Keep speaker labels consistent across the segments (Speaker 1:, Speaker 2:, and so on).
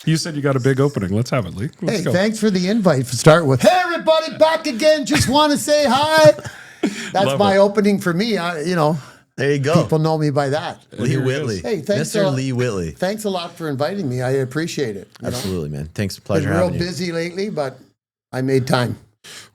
Speaker 1: You said you got a big opening. Let's have it, Lee. Let's go.
Speaker 2: Thanks for the invite to start with. Hey, everybody, back again. Just want to say hi. That's my opening for me.
Speaker 3: There you go.
Speaker 2: People know me by that.
Speaker 3: Lee Whitley.
Speaker 2: Hey, thanks,
Speaker 3: Mr. Lee Whitley.
Speaker 2: Thanks a lot for inviting me. I appreciate it.
Speaker 3: Absolutely, man. Thanks. Pleasure
Speaker 2: Been
Speaker 3: having
Speaker 2: real
Speaker 3: you.
Speaker 2: busy lately, but I made time.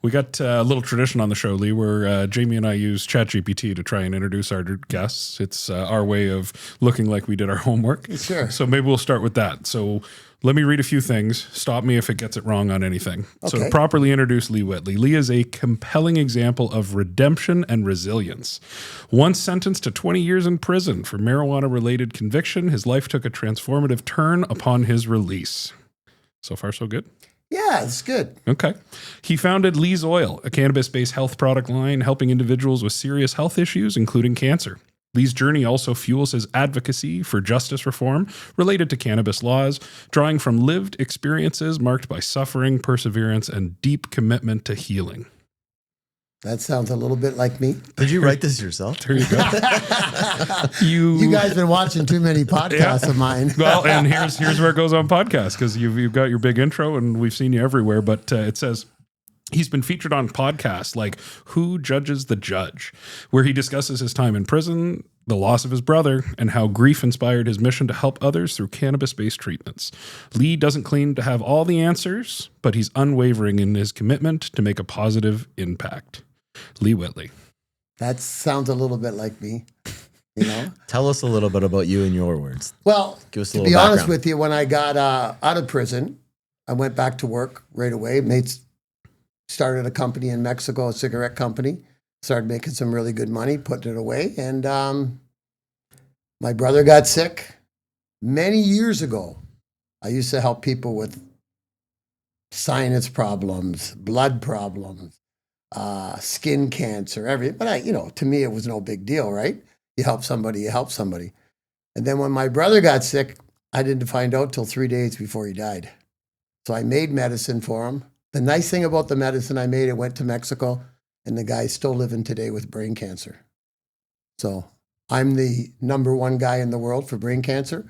Speaker 1: We got a little tradition on the show, Lee, where Jamie and I use ChatGPT to try and introduce our guests. It's our way of looking like we did our homework.
Speaker 2: Sure.
Speaker 1: So maybe we'll start with that. So let me read a few things. Stop me if it gets it wrong on anything. So to properly introduce Lee Whitley, Lee is a compelling example of redemption and resilience. Once sentenced to 20 years in prison for marijuana-related conviction, his life took a transformative turn upon his release. So far, so good?
Speaker 2: Yeah, it's good.
Speaker 1: Okay. He founded Lee's Oil, a cannabis-based health product line helping individuals with serious health issues, including cancer. Lee's journey also fuels his advocacy for justice reform related to cannabis laws, drawing from lived experiences marked by suffering, perseverance, and deep commitment to healing.
Speaker 2: That sounds a little bit like me.
Speaker 3: Did you write this yourself?
Speaker 1: There you go.
Speaker 2: You guys been watching too many podcasts of mine.
Speaker 1: Well, and here's where it goes on podcasts, because you've got your big intro and we've seen you everywhere. But it says he's been featured on podcasts like Who Judges the Judge, where he discusses his time in prison, the loss of his brother, and how grief inspired his mission to help others through cannabis-based treatments. Lee doesn't claim to have all the answers, but he's unwavering in his commitment to make a positive impact. Lee Whitley.
Speaker 2: That sounds a little bit like me,
Speaker 3: Tell us a little bit about you in your words.
Speaker 2: Well,
Speaker 3: Give us a
Speaker 2: to
Speaker 3: little
Speaker 2: be honest
Speaker 3: background.
Speaker 2: with you, when I got out of prison, I went back to work right away. Started a company in Mexico, a cigarette company. Started making some really good money, putting it away. And my brother got sick many years ago. I used to help people with sinus problems, blood problems, skin cancer, everything. But to me, it was no big deal, right? You help somebody, you help somebody. And then when my brother got sick, I didn't find out till 3 days before he died. So I made medicine for him. The nice thing about the medicine I made, it went to Mexico, and the guy's still living today with brain cancer. So I'm the #1 guy in the world for brain cancer.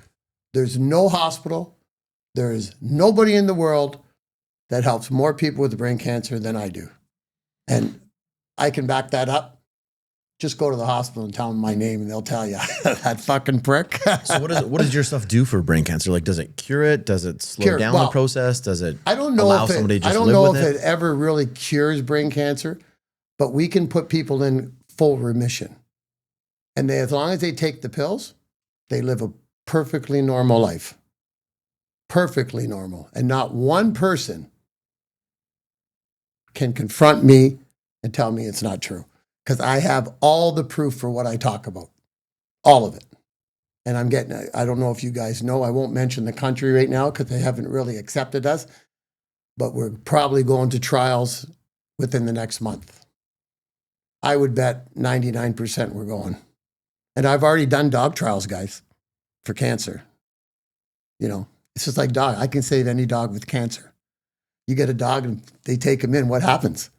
Speaker 2: There's no hospital, there's nobody in the world that helps more people with brain cancer than I do. And I can back that up. Just go to the hospital and tell them my name, and they'll tell you that fucking prick.
Speaker 3: So what does your stuff do for brain cancer? Like, does it cure it? Does it slow down the process? Does it allow somebody to just live with it?
Speaker 2: It ever really cures brain cancer, but we can put people in full remission. And as long as they take the pills, they live a perfectly normal life. Perfectly normal. And not one person can confront me and tell me it's not true. Because I have all the proof for what I talk about. All of it. And I don't know if you guys know, I won't mention the country right now because they haven't really accepted us, but we're probably going to trials within the next month. I would bet 99% we're going. And I've already done dog trials, guys, for cancer. It's just like dog. I can save any dog with cancer. You get a dog and they take him in, what happens?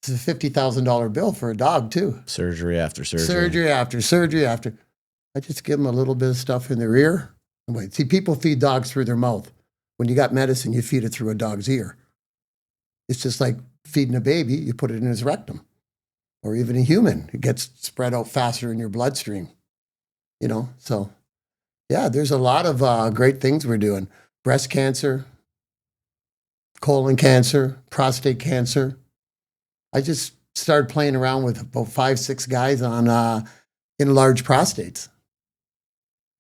Speaker 2: It's a $50,000 bill for a dog, too.
Speaker 3: Surgery after surgery.
Speaker 2: Surgery after surgery after. I just give them a little bit of stuff in their ear. And wait, see, people feed dogs through their mouth. When you got medicine, you feed it through a dog's ear. It's just like feeding a baby. You put it in his rectum. Or even a human. It gets spread out faster in your bloodstream. So, yeah, there's a lot of great things we're doing. Breast cancer, colon cancer, prostate cancer. I just started playing around with about 5, 6 guys on enlarged prostates.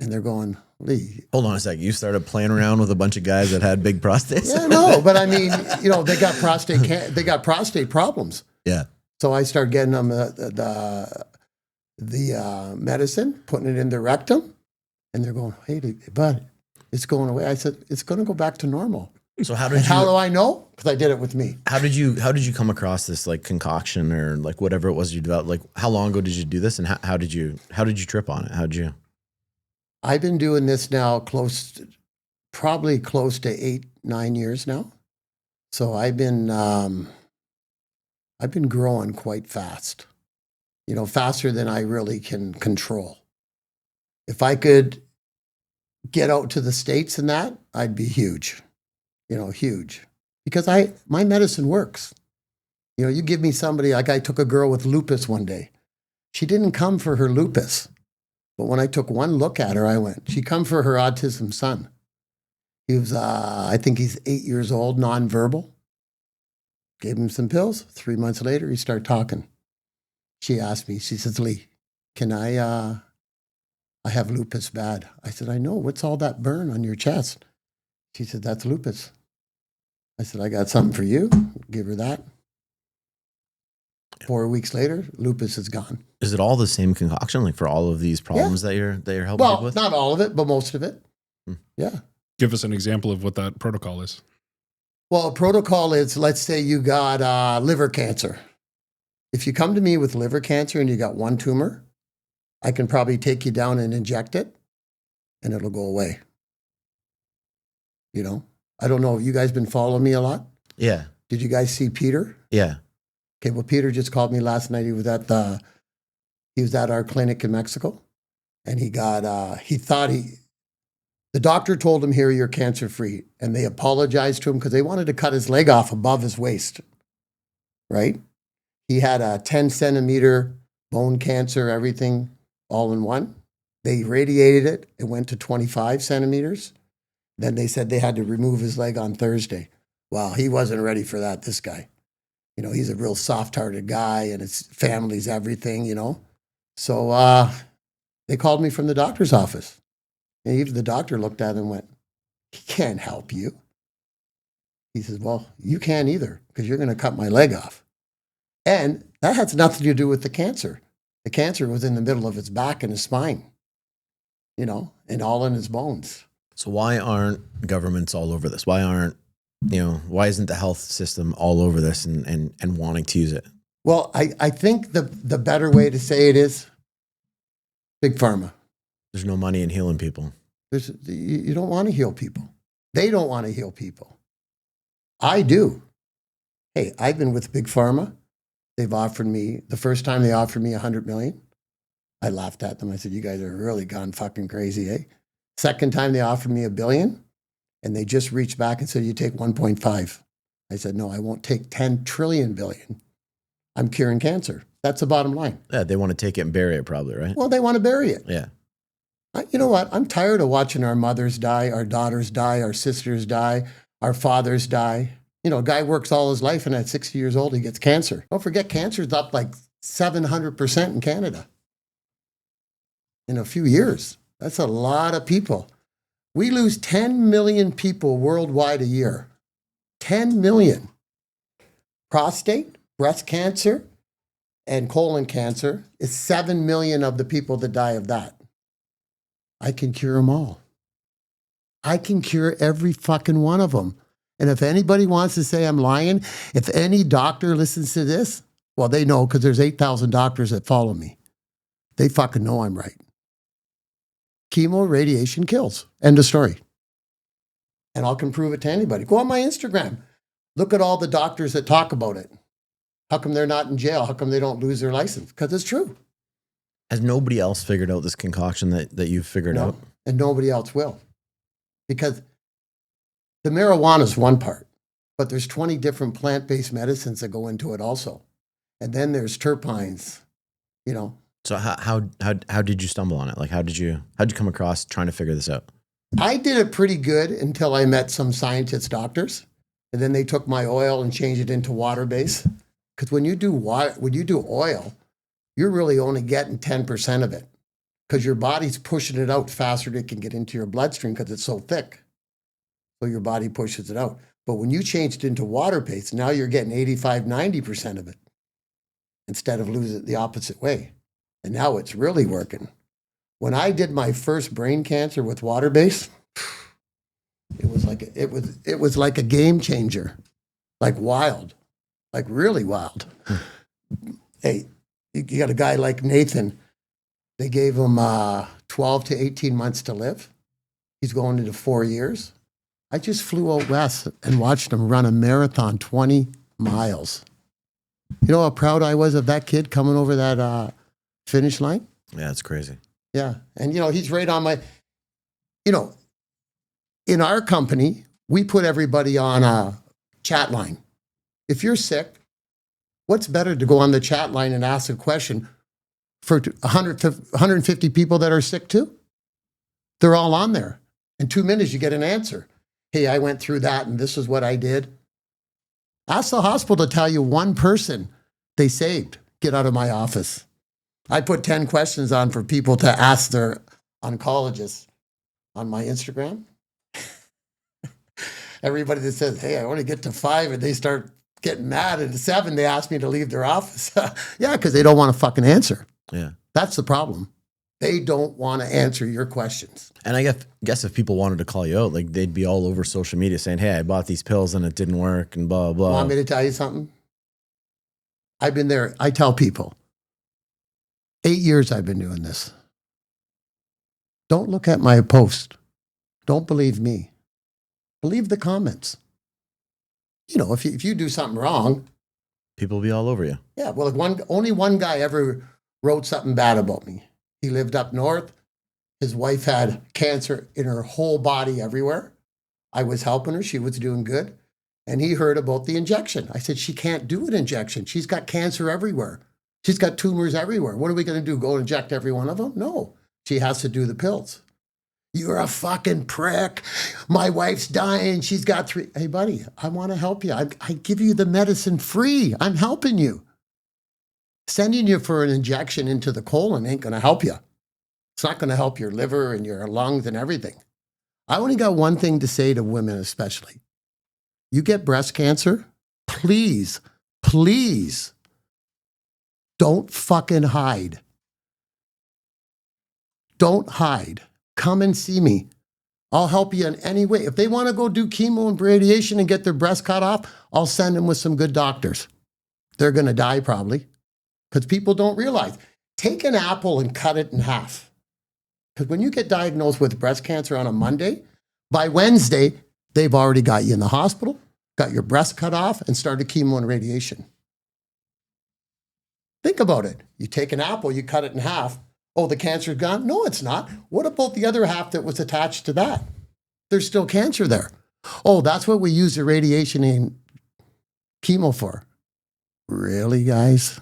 Speaker 2: And they're going, Lee.
Speaker 3: Hold on a second. You started playing around with a bunch of guys that had big prostates?
Speaker 2: Yeah, no, but I mean, they got prostate problems.
Speaker 3: Yeah.
Speaker 2: So I started getting them the medicine, putting it in their rectum, and they're going, hey, bud, it's going away. I said, it's going to go back to normal.
Speaker 3: So how
Speaker 2: do I know? Because I did it with me.
Speaker 3: How did you come across this like concoction or like whatever it was you developed? Like how long ago did you do this, and how did you trip on it?
Speaker 2: I've been doing this now probably close to 8, 9 years now. So I've been growing quite fast. Faster than I really can control. If I could get out to the States and that, I'd be huge, huge. Because my medicine works. You give me somebody, like I took a girl with lupus one day. She didn't come for her lupus. But when I took one look at her, she come for her autism son. He was, I think he's 8 years old, nonverbal. Gave him some pills. 3 months later, he started talking. She asked me, she says, Lee, can I have lupus bad. I said, I know. What's all that burn on your chest? She said, that's lupus. I said, I got something for you. Give her that. 4 weeks later, lupus is gone.
Speaker 3: Is it all the same concoction, like for all of these problems that you're helping people with?
Speaker 2: Not all of it, but most of it. Yeah.
Speaker 1: Give us an example of what that protocol is.
Speaker 2: Well, a protocol is, let's say you got liver cancer. If you come to me with liver cancer and you got one tumor, I can probably take you down and inject it, and it'll go away. I don't know. Have you guys been following me a lot?
Speaker 3: Yeah.
Speaker 2: Did you guys see Peter?
Speaker 3: Yeah.
Speaker 2: Okay, well, Peter just called me last night. He was at our clinic in Mexico, and the doctor told him, here, you're cancer-free. And they apologized to him because they wanted to cut his leg off above his waist, right? He had a 10-centimeter bone cancer, everything, all in one. They radiated it. It went to 25 centimeters. Then they said they had to remove his leg on Thursday. Well, he wasn't ready for that, this guy. He's a real soft-hearted guy, and his family's everything, So they called me from the doctor's office. And even the doctor looked at him and went, he can't help you. He says, well, you can't either, because you're going to cut my leg off. And that has nothing to do with the cancer. The cancer was in the middle of his back and his spine, and all in his bones.
Speaker 3: So why aren't governments all over this? Why isn't the health system all over this and wanting to use it?
Speaker 2: Well, I think the better way to say it is Big Pharma.
Speaker 3: There's no money in healing people.
Speaker 2: You don't want to heal people. They don't want to heal people. I do. Hey, I've been with Big Pharma. They've offered me, the first time they offered me $100 million. I laughed at them. I said, you guys are really gone fucking crazy, eh? Second time they offered me $1 billion, and they just reached back and said, you take 1.5. I said, no, I won't take 10 trillion billion. I'm curing cancer. That's the bottom line.
Speaker 3: Yeah, they want to take it and bury it probably, right?
Speaker 2: Well, they want to bury it.
Speaker 3: Yeah.
Speaker 2: You know what? I'm tired of watching our mothers die, our daughters die, our sisters die, our fathers die. A guy works all his life, and at 60 years old, he gets cancer. Don't forget, cancer's up like 700% in Canada in a few years. That's a lot of people. We lose 10 million people worldwide a year. 10 million. Prostate, breast cancer, and colon cancer is 7 million of the people that die of that. I can cure them all. I can cure every fucking one of them. And if anybody wants to say I'm lying, if any doctor listens to this, well, they know, because there's 8,000 doctors that follow me. They fucking know I'm right. Chemo, radiation kills. End of story. And I can prove it to anybody. Go on my Instagram. Look at all the doctors that talk about it. How come they're not in jail? How come they don't lose their license? Because it's true.
Speaker 3: Has nobody else figured out this concoction that you've figured out?
Speaker 2: And nobody else will. Because the marijuana is one part, but there's 20 different plant-based medicines that go into it also. And then there's terpenes,
Speaker 3: So how did you stumble on it? Like, how'd you come across trying to figure this out?
Speaker 2: I did it pretty good until I met some scientist doctors, and then they took my oil and changed it into water-based. Because when you do oil, you're really only getting 10% of it, because your body's pushing it out faster than it can get into your bloodstream because it's so thick. So your body pushes it out. But when you changed it into water-based, now you're getting 85, 90% of it instead of losing it the opposite way. And now it's really working. When I did my first brain cancer with water-based, it was like a game changer, like wild, like really wild. Hey, you got a guy like Nathan. They gave him 12 to 18 months to live. He's going into 4 years. I just flew out west and watched him run a marathon, 20 miles. You know how proud I was of that kid coming over that finish line?
Speaker 3: Yeah, it's crazy.
Speaker 2: Yeah. And, he's right on you know, in our company, we put everybody on a chat line. If you're sick, what's better to go on the chat line and ask a question for 150 people that are sick too? They're all on there. In 2 minutes, you get an answer. Hey, I went through that and this is what I did. Ask the hospital to tell you one person they saved. Get out of my office. I put 10 questions on for people to ask their oncologists on my Instagram. Everybody that says, hey, I want to get to 5, and they start getting mad. And at 7, they ask me to leave their office. Yeah, because they don't want to fucking answer.
Speaker 3: Yeah.
Speaker 2: That's the problem. They don't want to answer your questions.
Speaker 3: And I guess if people wanted to call you out, like they'd be all over social media saying, hey, I bought these pills and it didn't work and blah, blah.
Speaker 2: Want me to tell you something? I've been there. I tell people, 8 years I've been doing this. Don't look at my post. Don't believe me. Believe the comments. You know, if you do something wrong,
Speaker 3: People will be all over you.
Speaker 2: yeah, well, only one guy ever wrote something bad about me. He lived up north. His wife had cancer in her whole body everywhere. I was helping her. She was doing good. And he heard about the injection. I said, she can't do an injection. She's got cancer everywhere. She's got tumors everywhere. What are we going to do? Go inject every one of them? No. She has to do the pills. You're a fucking prick. My wife's dying. She's got 3. Hey, buddy, I want to help you. I give you the medicine free. I'm helping you. Sending you for an injection into the colon ain't going to help you. It's not going to help your liver and your lungs and everything. I only got one thing to say to women especially. You get breast cancer, please, please don't fucking hide. Don't hide. Come and see me. I'll help you in any way. If they want to go do chemo and radiation and get their breast cut off, I'll send them with some good doctors. They're going to die probably because people don't realize. Take an apple and cut it in half. Because when you get diagnosed with breast cancer on a Monday, by Wednesday, they've already got you in the hospital, got your breast cut off, and started chemo and radiation. Think about it. You take an apple, you cut it in half. Oh, the cancer's gone? No, it's not. What about the other half that was attached to that? There's still cancer there. Oh, that's what we use the radiation and chemo for. Really, guys?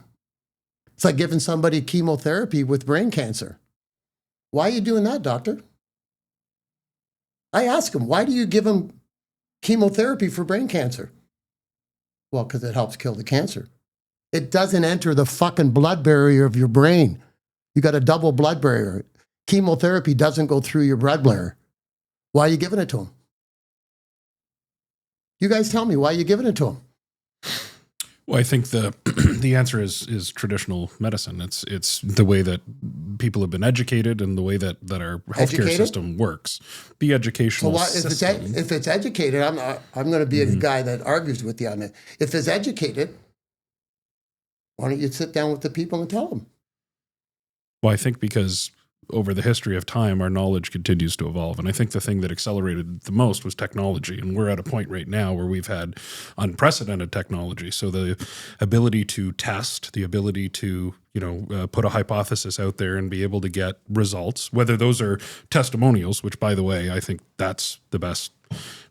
Speaker 2: It's like giving somebody chemotherapy with brain cancer. Why are you doing that, doctor? I ask him, why do you give him chemotherapy for brain cancer? Well, because it helps kill the cancer. It doesn't enter the fucking blood barrier of your brain. You got a double blood barrier. Chemotherapy doesn't go through your blood barrier. Why are you giving it to him? You guys tell me, why are you giving it to him?
Speaker 1: Well, I think the answer is traditional medicine. It's the way that people have been educated and the way that our healthcare system works. The educational system.
Speaker 2: If it's educated, I'm going to be a guy that argues with you on it. If it's educated, why don't you sit down with the people and tell them?
Speaker 1: Well, I think because over the history of time, our knowledge continues to evolve. And I think the thing that accelerated the most was technology. And we're at a point right now where we've had unprecedented technology. So the ability to test, the ability to, put a hypothesis out there and be able to get results, whether those are testimonials, which, by the way, I think that's the best.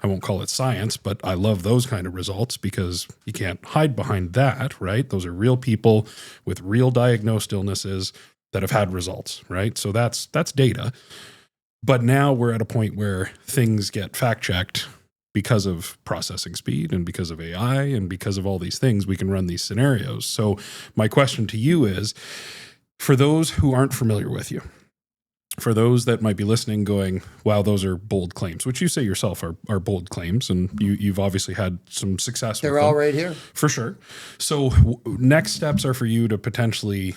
Speaker 1: I won't call it science, but I love those kind of results because you can't hide behind that, right? Those are real people with real diagnosed illnesses that have had results, right? So that's data. But now we're at a point where things get fact-checked because of processing speed and because of AI and because of all these things, we can run these scenarios. So my question to you is, for those who aren't familiar with you, for those that might be listening going, wow, those are bold claims, which you say yourself are bold claims, and you've obviously had some success with them.
Speaker 2: They're all right here.
Speaker 1: For sure. So next steps are for you to potentially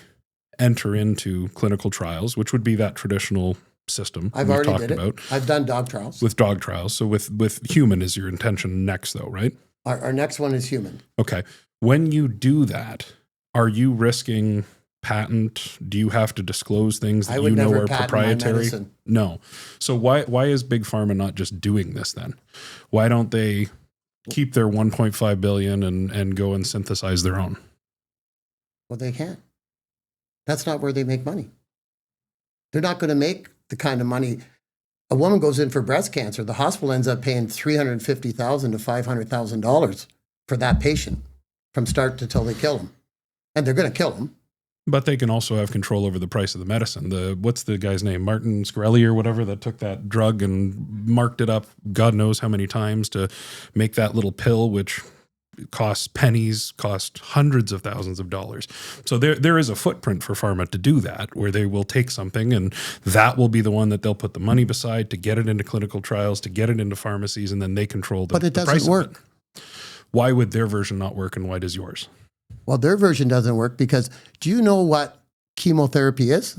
Speaker 1: enter into clinical trials, which would be that traditional system
Speaker 2: I've already did it. I've done dog trials.
Speaker 1: With dog trials. So with human is your intention next though, right?
Speaker 2: Our next one is human.
Speaker 1: Okay. When you do that, are you risking patent? Do you have to disclose things that you know are proprietary? No. So why is Big Pharma not just doing this then? Why don't they keep their 1.5 billion and go and synthesize their own?
Speaker 2: Well, they can't. That's not where they make money. They're not going to make the kind of money. A woman goes in for breast cancer, the hospital ends up paying $350,000 to $500,000 for that patient from start to till they kill them. And they're going to kill them.
Speaker 1: But they can also have control over the price of the medicine. What's the guy's name? Martin Shkreli or whatever that took that drug and marked it up God knows how many times to make that little pill, which costs pennies, cost hundreds of thousands of dollars. So there is a footprint for pharma to do that, where they will take something and that will be the one that they'll put the money beside to get it into clinical trials, to get it into pharmacies, and then they control the price. But it doesn't work. Why would their version not work and why does yours?
Speaker 2: Well, their version doesn't work because do you know what chemotherapy is?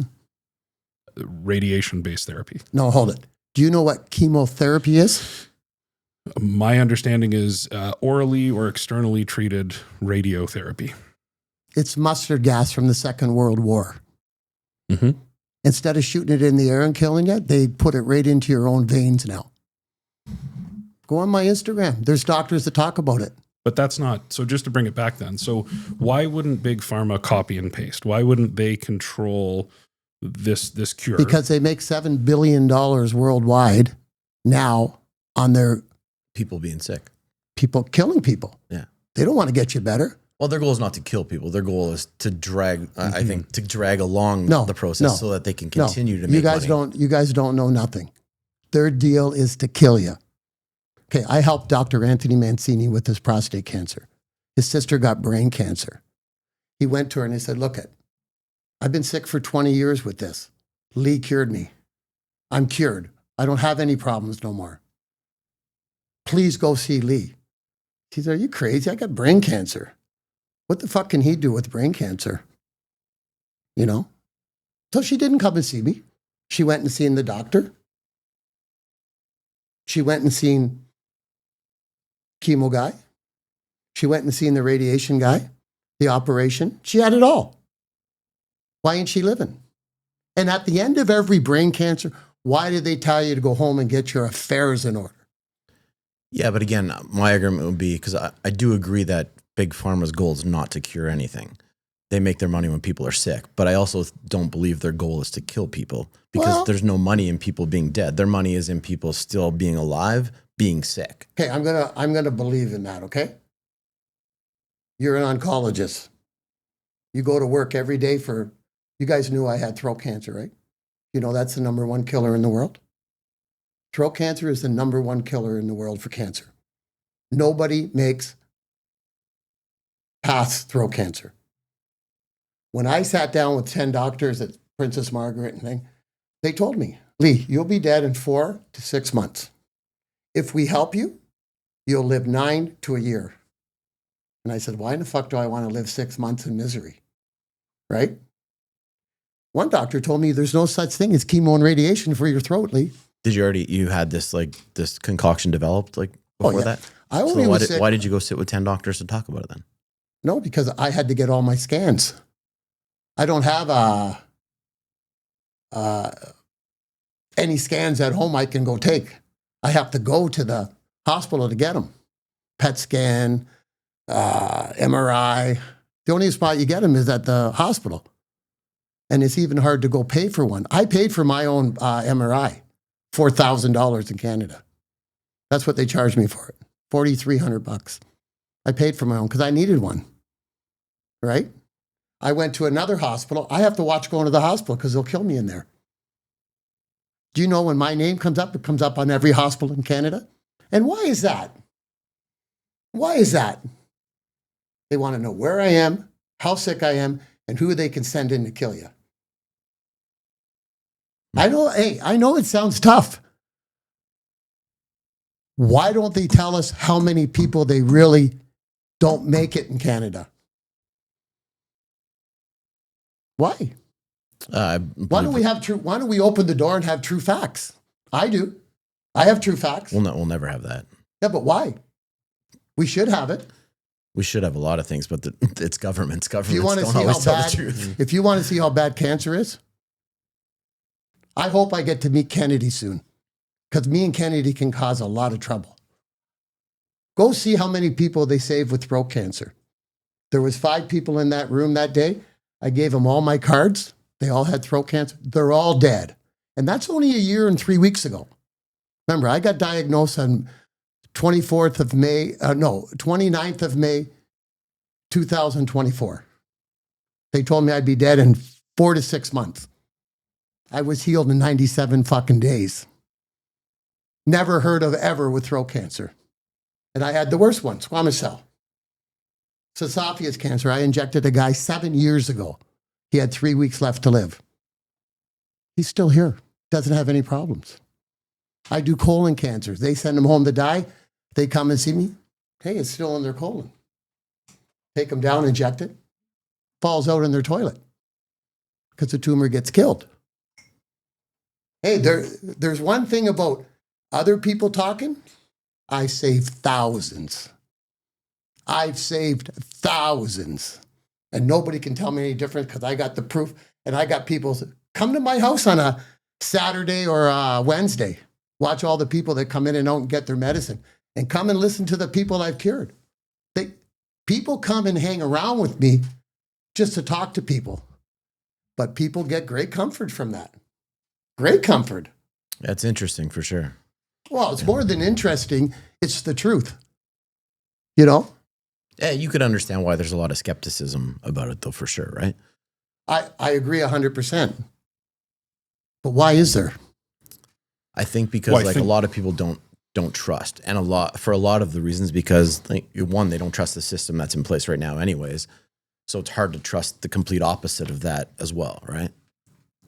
Speaker 1: Radiation-based therapy.
Speaker 2: No, hold it. Do you know what chemotherapy is?
Speaker 1: My understanding is orally or externally treated radiotherapy.
Speaker 2: It's mustard gas from the Second World War.
Speaker 1: Mm-hmm.
Speaker 2: Instead of shooting it in the air and killing it, they put it right into your own veins now. Go on my Instagram. There's doctors that talk about it.
Speaker 1: But that's not, so just to bring it back then. So why wouldn't Big Pharma copy and paste? Why wouldn't they control this cure?
Speaker 2: Because they make $7 billion worldwide now on their
Speaker 3: People being sick.
Speaker 2: People killing people.
Speaker 3: Yeah.
Speaker 2: They don't want to get you better.
Speaker 3: Well, their goal is not to kill people. Their goal is to drag, I think, to drag along the process so that they can continue to make money.
Speaker 2: You guys don't know nothing. Their deal is to kill you. Okay, I helped Dr. Anthony Mancini with his prostate cancer. His sister got brain cancer. He went to her and he said, look, I've been sick for 20 years with this. Lee cured me. I'm cured. I don't have any problems no more. Please go see Lee. She said, are you crazy? I got brain cancer. What the fuck can he do with brain cancer? You know? So she didn't come and see me. She went and seen the doctor. She went and seen chemo guy. She went and seen the radiation guy, the operation. She had it all. Why ain't she living? And at the end of every brain cancer, why did they tell you to go home and get your affairs in order?
Speaker 3: Yeah, but again, my argument would be, because I do agree that Big Pharma's goal is not to cure anything. They make their money when people are sick. But I also don't believe their goal is to kill people, because there's no money in people being dead. Their money is in people still being alive, being sick.
Speaker 2: Okay, I'm gonna believe in that, okay? You're an oncologist. You go to work every day you guys knew I had throat cancer, right? You know that's the number one killer in the world. Throat cancer is the number one killer in the world for cancer. Nobody makes past throat cancer. When I sat down with 10 doctors at Princess Margaret and thing, they told me, Lee, you'll be dead in 4 to 6 months. If we help you, you'll live 9 to a year. And I said, why in the fuck do I want to live 6 months in misery? Right? One doctor told me there's no such thing as chemo and radiation for your throat, Lee.
Speaker 3: Did you had this concoction developed before that?
Speaker 2: I only
Speaker 3: why did you go sit with 10 doctors to talk about it then?
Speaker 2: No, because I had to get all my scans. I don't have any scans at home I can go take. I have to go to the hospital to get them. PET scan, MRI. The only spot you get them is at the hospital. And it's even hard to go pay for one. I paid for my own MRI, $4,000 in Canada. That's what they charged me for it, $4,300. I paid for my own because I needed one, right? I went to another hospital. I have to watch going to the hospital because they'll kill me in there. Do you know when my name comes up, it comes up on every hospital in Canada? And why is that? Why is that? They want to know where I am, how sick I am, and who they can send in to kill you. I know it sounds tough. Why don't they tell us how many people they really don't make it in Canada? Why? Why don't we open the door and have true facts? I do. I have true facts.
Speaker 3: We'll never have that.
Speaker 2: Yeah, but why? We should have it.
Speaker 3: We should have a lot of things, but it's governments. Governments don't
Speaker 2: don't
Speaker 3: always tell the truth.
Speaker 2: If you want to see how bad cancer is, I hope I get to meet Kennedy soon, because me and Kennedy can cause a lot of trouble. Go see how many people they saved with throat cancer. There was 5 people in that room that day. I gave them all my cards. They all had throat cancer. They're all dead. And that's only a year and 3 weeks ago. Remember, I got diagnosed on 29th of May, 2024. They told me I'd be dead in 4 to 6 months. I was healed in 97 fucking days. Never heard of ever with throat cancer. And I had the worst one, squamous cell. Esophagus cancer. I injected a guy 7 years ago. He had 3 weeks left to live. He's still here. Doesn't have any problems. I do colon cancer. They send him home to die. They come and see me. Hey, it's still in their colon. Take them down, inject it. Falls out in their toilet because the tumor gets killed. Hey, there's one thing about other people talking. I saved thousands. I've saved thousands. And nobody can tell me any different because I got the proof. And I got people come to my house on a Saturday or a Wednesday. Watch all the people that come in and out and get their medicine. And come and listen to the people I've cured. People come and hang around with me just to talk to people. But people get great comfort from that. Great comfort.
Speaker 3: That's interesting for sure.
Speaker 2: Well, it's more than interesting. It's the truth. You know?
Speaker 3: Yeah, you could understand why there's a lot of skepticism about it, though, for sure, right?
Speaker 2: I agree 100%. But why is there?
Speaker 3: I think because a lot of people don't trust, and for a lot of the reasons because one, they don't trust the system that's in place right now, anyways. So it's hard to trust the complete opposite of that as well, right?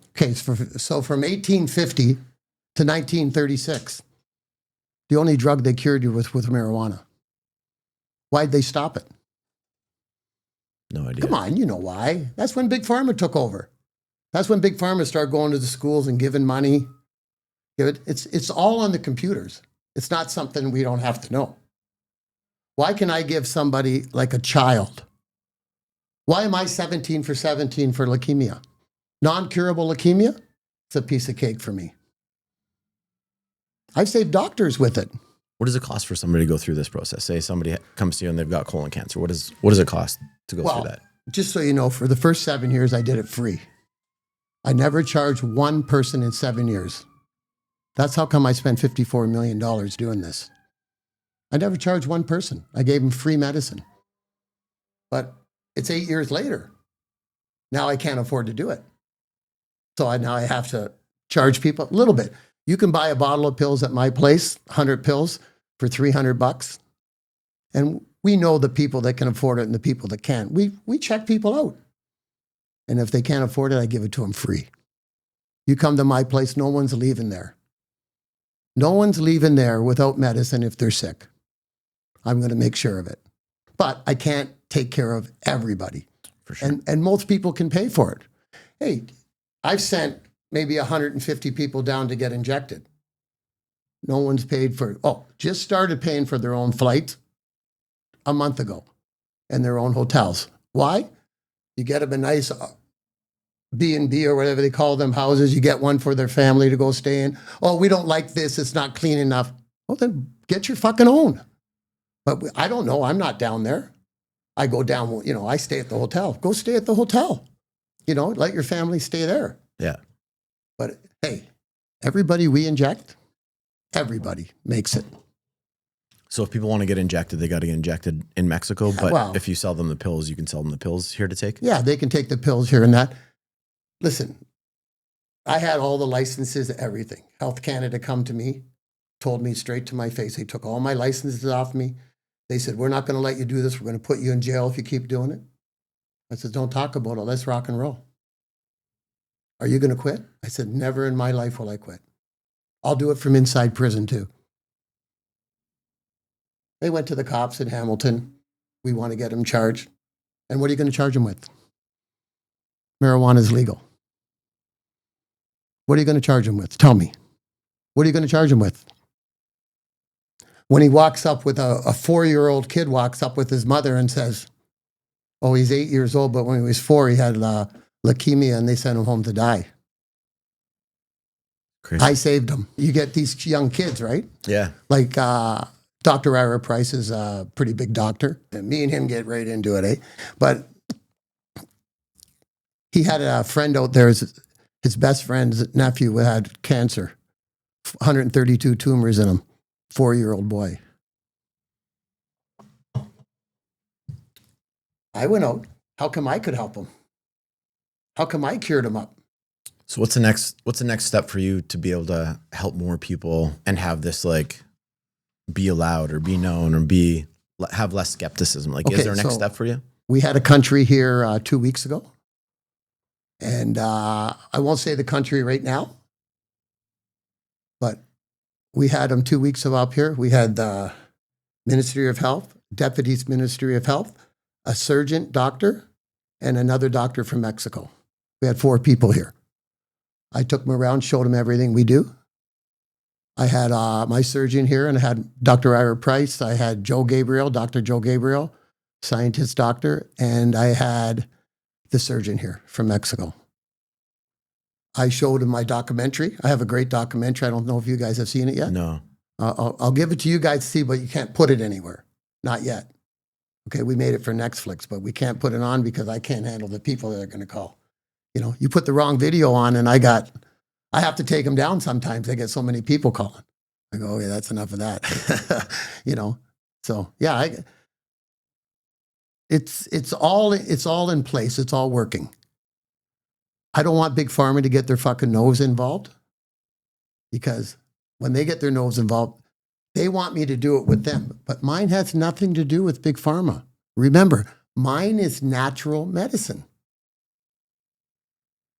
Speaker 2: Okay, so from 1850 to 1936, the only drug they cured you with marijuana. Why'd they stop it?
Speaker 3: No idea.
Speaker 2: Come on, you know why. That's when Big Pharma took over. That's when Big Pharma started going to the schools and giving money. It's all on the computers. It's not something we don't have to know. Why can I give somebody like a child? Why am I 17 for leukemia? Non-curable leukemia? It's a piece of cake for me. I've saved doctors with it.
Speaker 3: What does it cost for somebody to go through this process? Say somebody comes to you and they've got colon cancer. What does it cost to go through that?
Speaker 2: Just so you know, for the first 7 years, I did it free. I never charged one person in 7 years. That's how come I spent $54 million doing this. I never charged one person. I gave them free medicine. But it's 8 years later. Now I can't afford to do it. So now I have to charge people a little bit. You can buy a bottle of pills at my place, 100 pills for $300. And we know the people that can afford it and the people that can't. We check people out. And if they can't afford it, I give it to them free. You come to my place, no one's leaving there. No one's leaving there without medicine if they're sick. I'm going to make sure of it. But I can't take care of everybody.
Speaker 3: For sure.
Speaker 2: And most people can pay for it. Hey, I've sent maybe 150 people down to get injected. No one's paid for, just started paying for their own flight a month ago and their own hotels. Why? You get them a nice B&B or whatever they call them, houses. You get one for their family to go stay in. Oh, we don't like this. It's not clean enough. Well, then get your fucking own. But I don't know. I'm not down there. I go down, I stay at the hotel. Go stay at the hotel. Let your family stay there.
Speaker 3: Yeah.
Speaker 2: But hey, everybody we inject, everybody makes it.
Speaker 3: So if people want to get injected, they got to get injected in Mexico. But if you sell them the pills, you can sell them the pills here to take?
Speaker 2: Yeah, they can take the pills here and that. Listen, I had all the licenses, everything. Health Canada come to me, told me straight to my face. They took all my licenses off me. They said, we're not going to let you do this. We're going to put you in jail if you keep doing it. I said, don't talk about it. Let's rock and roll. Are you going to quit? I said, never in my life will I quit. I'll do it from inside prison too. They went to the cops in Hamilton. We want to get him charged. And what are you going to charge him with? Marijuana is legal. What are you going to charge him with? Tell me. What are you going to charge him with? When he walks up with a 4-year-old kid walks up with his mother and says, oh, he's 8 years old, but when he was 4, he had leukemia and they sent him home to die.
Speaker 3: Crazy.
Speaker 2: I saved him. You get these young kids, right?
Speaker 3: Yeah.
Speaker 2: Like Dr. Ira Price is a pretty big doctor. And me and him get right into it, eh? But he had a friend out there, his best friend's nephew had cancer, 132 tumors in him, 4-year-old boy. I went out. How come I could help him? How come I cured him up?
Speaker 3: So what's the next step for you to be able to help more people and have this like be allowed or be known or have less skepticism? Like, is there a next step for you?
Speaker 2: We had a country here 2 weeks ago. And I won't say the country right now, but we had them 2 weeks ago up here. We had the Ministry of Health, Deputy's Ministry of Health, a surgeon doctor, and another doctor from Mexico. We had 4 people here. I took them around, showed them everything we do. I had my surgeon here, and I had Dr. Ira Price. I had Dr. Joe Gabriel, scientist doctor, and I had the surgeon here from Mexico. I showed him my documentary. I have a great documentary. I don't know if you guys have seen it yet.
Speaker 3: No.
Speaker 2: I'll give it to you guys to see, but you can't put it anywhere. Not yet. Okay, we made it for Netflix, but we can't put it on because I can't handle the people that are going to call. You know, you put the wrong video on, and I have to take them down sometimes. I get so many people calling. I go, yeah, that's enough of that. You know, so yeah, it's all in place. It's all working. I don't want Big Pharma to get their fucking nose involved, because when they get their nose involved, they want me to do it with them. But mine has nothing to do with Big Pharma. Remember, mine is natural medicine.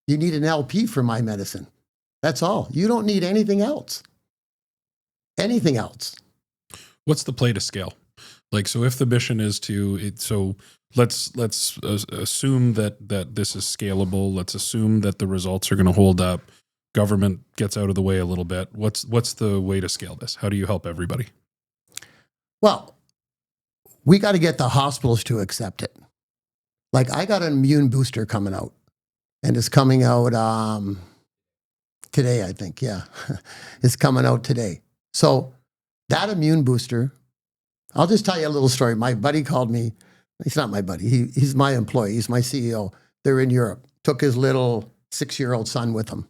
Speaker 2: You need an LP for my medicine. That's all. You don't need anything else. Anything else.
Speaker 1: What's the play to scale? Like, so if the mission is so let's assume that this is scalable. Let's assume that the results are going to hold up. Government gets out of the way a little bit. What's the way to scale this? How do you help everybody?
Speaker 2: Well, we got to get the hospitals to accept it. Like, I got an immune booster coming out, and it's coming out today, I think. Yeah, it's coming out today. So that immune booster, I'll just tell you a little story. My buddy called me. He's not my buddy. He's my employee. He's my CEO. They're in Europe. Took his little 6-year-old son with him.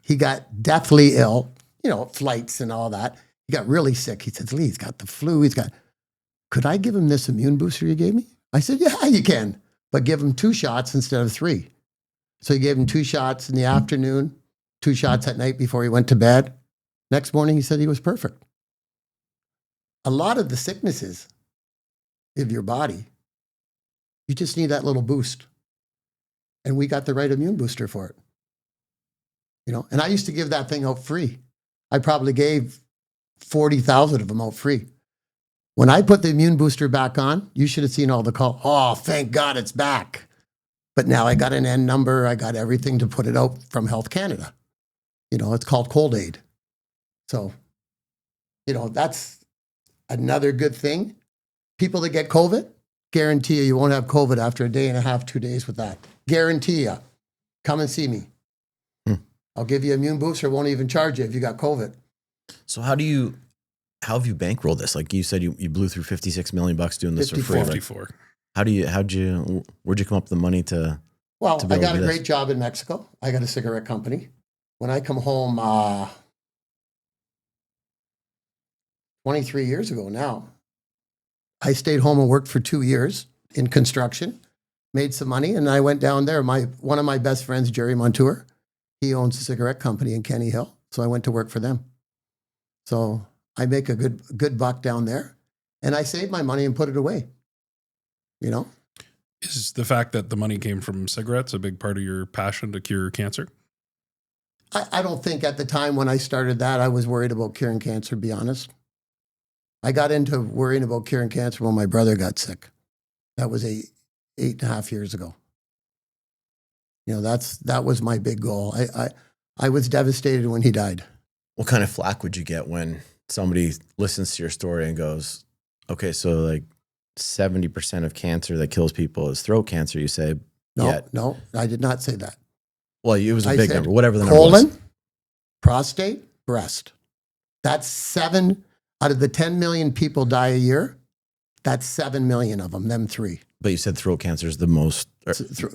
Speaker 2: He got deathly ill, you know, flights and all that. He got really sick. He says, Lee, he's got the flu. Could I give him this immune booster you gave me? I said, yeah, you can, but give him 2 shots instead of 3. So he gave him 2 shots in the afternoon, 2 shots at night before he went to bed. Next morning, he said he was perfect. A lot of the sicknesses of your body, you just need that little boost. And we got the right immune booster for it. You know, and I used to give that thing out free. I probably gave 40,000 of them out free. When I put the immune booster back on, you should have seen all the call. Oh, thank God it's back. But now I got an N number. I got everything to put it out from Health Canada. You know, it's called Cold Aid. So, you know, that's another good thing. People that get COVID, guarantee you won't have COVID after a day and a half, 2 days with that. Guarantee you. Come and see me. I'll give you an immune booster. Won't even charge you if you got COVID.
Speaker 3: So how have you bankrolled this? Like you said, you blew through $56 million doing this for free.
Speaker 1: 54.
Speaker 3: Where'd you come up with the money to?
Speaker 2: Well, I got a great job in Mexico. I got a cigarette company. When I come home, 23 years ago now, I stayed home and worked for 2 years in construction, made some money, and I went down there. One of my best friends, Jerry Montour, he owns a cigarette company in Kenny Hill. So I went to work for them. So I make a good buck down there, and I saved my money and put it away. You know?
Speaker 1: Is the fact that the money came from cigarettes a big part of your passion to cure cancer?
Speaker 2: I don't think at the time when I started that, I was worried about curing cancer, to be honest. I got into worrying about curing cancer when my brother got sick. That was 8.5 years ago. You know, that was my big goal. I was devastated when he died.
Speaker 3: What kind of flack would you get when somebody listens to your story and goes, okay, so like 70% of cancer that kills people is throat cancer, you say?
Speaker 2: No, I did not say that.
Speaker 3: Well, it was a big number, whatever the number was.
Speaker 2: Colon, prostate, breast. That's 7 out of the 10 million people die a year. That's 7 million of them 3.
Speaker 3: But you said throat cancer is the most.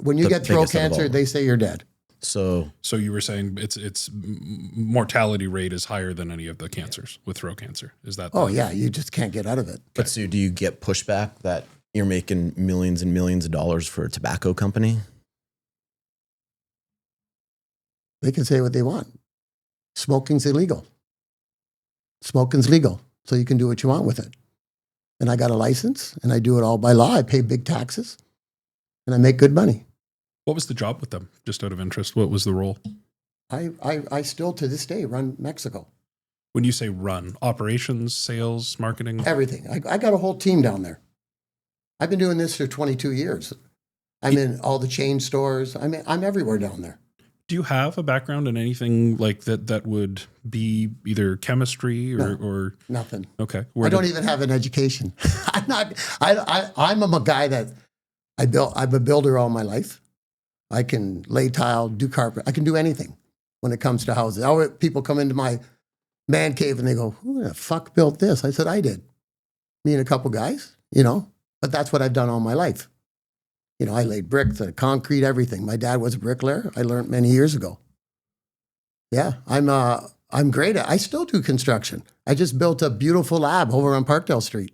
Speaker 2: When you get throat cancer, they say you're dead.
Speaker 3: So
Speaker 1: you were saying its mortality rate is higher than any of the cancers with throat cancer. Is that?
Speaker 2: Oh yeah, you just can't get out of it.
Speaker 3: But so do you get pushback that you're making millions and millions of dollars for a tobacco company?
Speaker 2: They can say what they want. Smoking's illegal. Smoking's legal, so you can do what you want with it. And I got a license, and I do it all by law. I pay big taxes, and I make good money.
Speaker 1: What was the job with them? Just out of interest, what was the role?
Speaker 2: I still to this day run Mexico.
Speaker 1: When you say run, operations, sales, marketing?
Speaker 2: Everything. I got a whole team down there. I've been doing this for 22 years. I'm in all the chain stores. I'm everywhere down there.
Speaker 1: Do you have a background in anything like that would be either chemistry or
Speaker 2: Nothing.
Speaker 1: Okay.
Speaker 2: I don't even have an education. I'm a guy that I'm a builder all my life. I can lay tile, do carpet. I can do anything when it comes to houses. People come into my man cave and they go, "Who the fuck built this?" I said, "I did. Me and a couple guys, But that's what I've done all my life. I laid bricks, concrete, everything. My dad was a bricklayer. I learned many years ago. Yeah, I'm great at. I still do construction. I just built a beautiful lab over on Parkdale Street.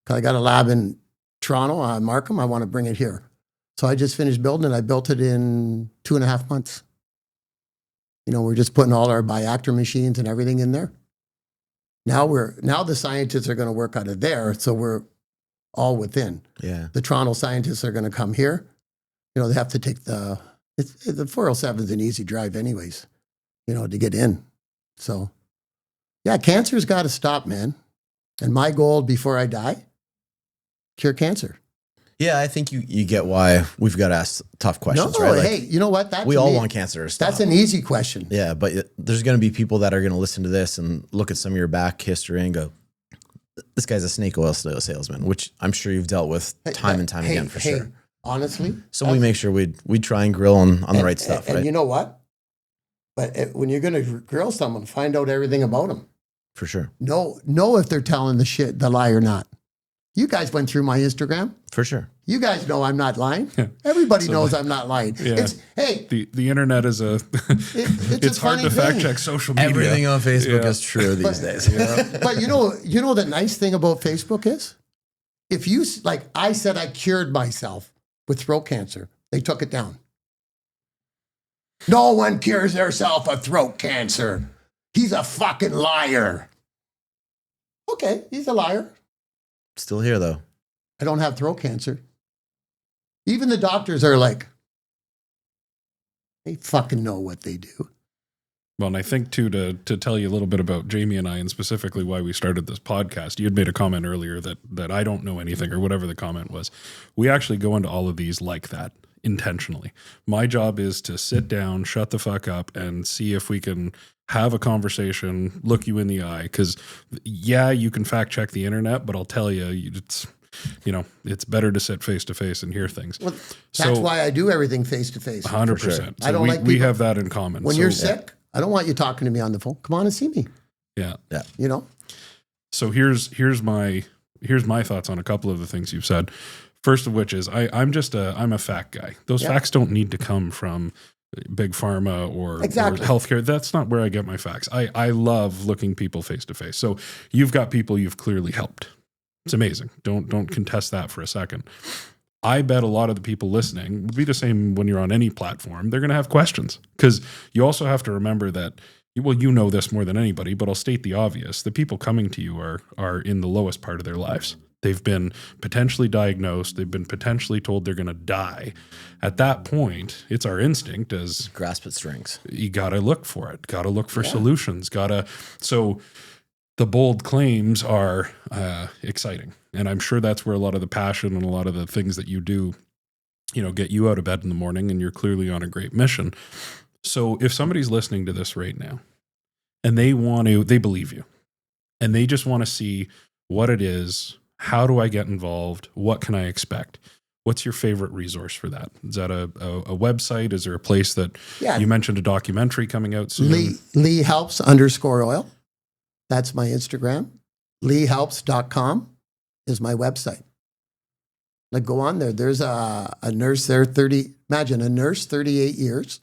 Speaker 2: I got a lab in Toronto, Markham. I want to bring it here. So I just finished building it. I built it in 2.5 months. We're just putting all our biactor machines and everything in there. Now the scientists are going to work out of there, so we're all within.
Speaker 3: Yeah.
Speaker 2: The Toronto scientists are going to come here. They have to take the 407 is an easy drive anyways, to get in. So, yeah, cancer's got to stop, man. And my goal before I die, cure cancer.
Speaker 3: Yeah, I think you get why we've got to ask tough questions, right?
Speaker 2: Hey, you know what?
Speaker 3: We all want cancer to stop.
Speaker 2: That's an easy question.
Speaker 3: Yeah, but there's going to be people that are going to listen to this and look at some of your back history and go, this guy's a snake oil salesman, which I'm sure you've dealt with time and time again for sure.
Speaker 2: Honestly.
Speaker 3: So we make sure we try and grill on the right stuff, right?
Speaker 2: And you know what? But when you're going to grill someone, find out everything about them.
Speaker 3: For sure.
Speaker 2: Know if they're telling the lie or not. You guys went through my Instagram.
Speaker 3: For sure.
Speaker 2: You guys know I'm not lying. Everybody knows I'm not lying.
Speaker 1: Yeah. The internet is it's hard to fact check social media.
Speaker 3: Everything on Facebook is true these days.
Speaker 2: But you know the nice thing about Facebook is, if you I said I cured myself with throat cancer, they took it down. No one cures themselves of throat cancer. He's a fucking liar. Okay, he's a liar.
Speaker 3: Still here though.
Speaker 2: I don't have throat cancer. Even the doctors are like, they fucking know what they do.
Speaker 1: Well, and I think too, to tell you a little bit about Jamie and I, and specifically why we started this podcast, you had made a comment earlier that I don't know anything, or whatever the comment was. We actually go into all of these like that intentionally. My job is to sit down, shut the fuck up, and see if we can have a conversation, look you in the eye. Because yeah, you can fact check the internet, but I'll tell you, it's better to sit face to face and hear things.
Speaker 2: Well, that's why I do everything face to face.
Speaker 1: 100%.
Speaker 2: I don't like
Speaker 1: we have that in common.
Speaker 2: When you're sick, I don't want you talking to me on the phone. Come on and see me.
Speaker 1: Yeah.
Speaker 2: So
Speaker 1: here's my thoughts on a couple of the things you've said. First of which is I'm a fact guy. Those facts don't need to come from big pharma or healthcare. That's not where I get my facts. I love looking people face to face. So you've got people you've clearly helped. It's amazing. Don't contest that for a second. I bet a lot of the people listening would be the same when you're on any platform. They're going to have questions, because you also have to remember that, well, you know this more than anybody, but I'll state the obvious. The people coming to you are in the lowest part of their lives. They've been potentially diagnosed. They've been potentially told they're going to die. At that point, it's our instinct as
Speaker 3: grasp at strings.
Speaker 1: You got to look for it. Got to look for solutions. So the bold claims are exciting. And I'm sure that's where a lot of the passion and a lot of the things that you do, get you out of bed in the morning, and you're clearly on a great mission. So if somebody's listening to this right now and they believe you, and they just want to see what it is, how do I get involved? What can I expect? What's your favorite resource for that? Is that a website? Is there a place that you mentioned a documentary coming out soon?
Speaker 2: Lee Helps _oil. That's my Instagram. LeeHelps.com is my website. Go on there. There's a nurse there, imagine a nurse, 38 years,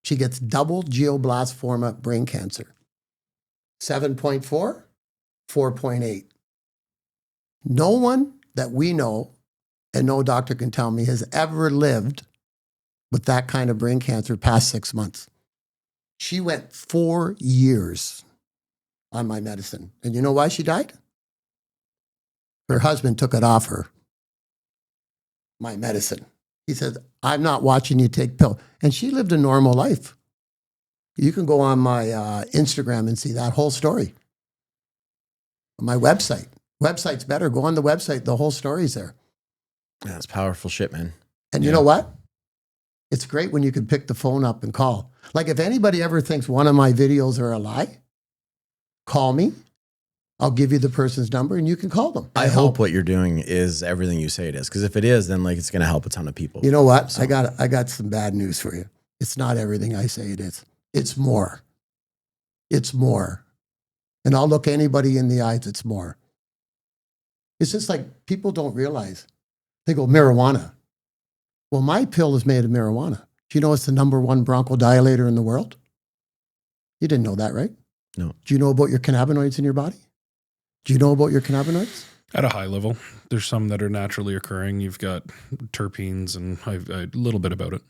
Speaker 2: She gets double glioblastoma brain cancer. 7.4, 4.8. No one that we know, and no doctor can tell me, has ever lived with that kind of brain cancer past 6 months. She went 4 years on my medicine. And you know why she died? Her husband took it off her, my medicine. He said, I'm not watching you take pill. And she lived a normal life. You can go on my Instagram and see that whole story. On my website. Website's better. Go on the website. The whole story's there.
Speaker 3: Yeah, it's powerful shit, man.
Speaker 2: And you know what? It's great when you can pick the phone up and call. Like if anybody ever thinks one of my videos are a lie, call me. I'll give you the person's number and you can call them.
Speaker 3: I hope what you're doing is everything you say it is. Because if it is, then like it's going to help a ton of people.
Speaker 2: You know what? So. I got some bad news for you. It's not everything I say it is. It's more. It's more. And I'll look anybody in the eyes, it's more. It's just like people don't realize. They go, marijuana. Well, my pill is made of marijuana. Do you know it's the #1 bronchodilator in the world? You didn't know that, right?
Speaker 3: No.
Speaker 2: Do you know about your cannabinoids in your body? Do you know about your cannabinoids?
Speaker 1: At a high level, there's some that are naturally occurring. You've got terpenes and a little bit about it.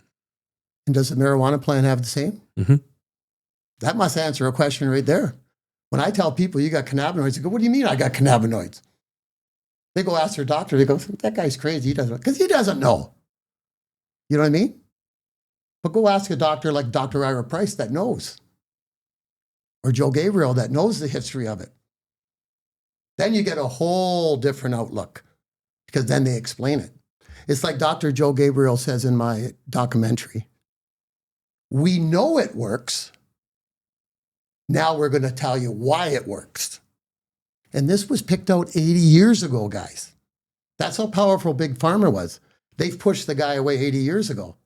Speaker 2: And does the marijuana plant have the same?
Speaker 1: Mm-hmm.
Speaker 2: That must answer a question right there. When I tell people you got cannabinoids, they go, what do you mean I got cannabinoids? They go ask their doctor. They go, that guy's crazy. He doesn't know. Because he doesn't know. You know what I mean? But go ask a doctor like Dr. Ira Price that knows. Or Joe Gabriel that knows the history of it. Then you get a whole different outlook because then they explain it. It's like Dr. Joe Gabriel says in my documentary. We know it works. Now we're going to tell you why it works. And this was picked out 80 years ago, guys. That's how powerful Big Pharma was. They've pushed the guy away 80 years ago.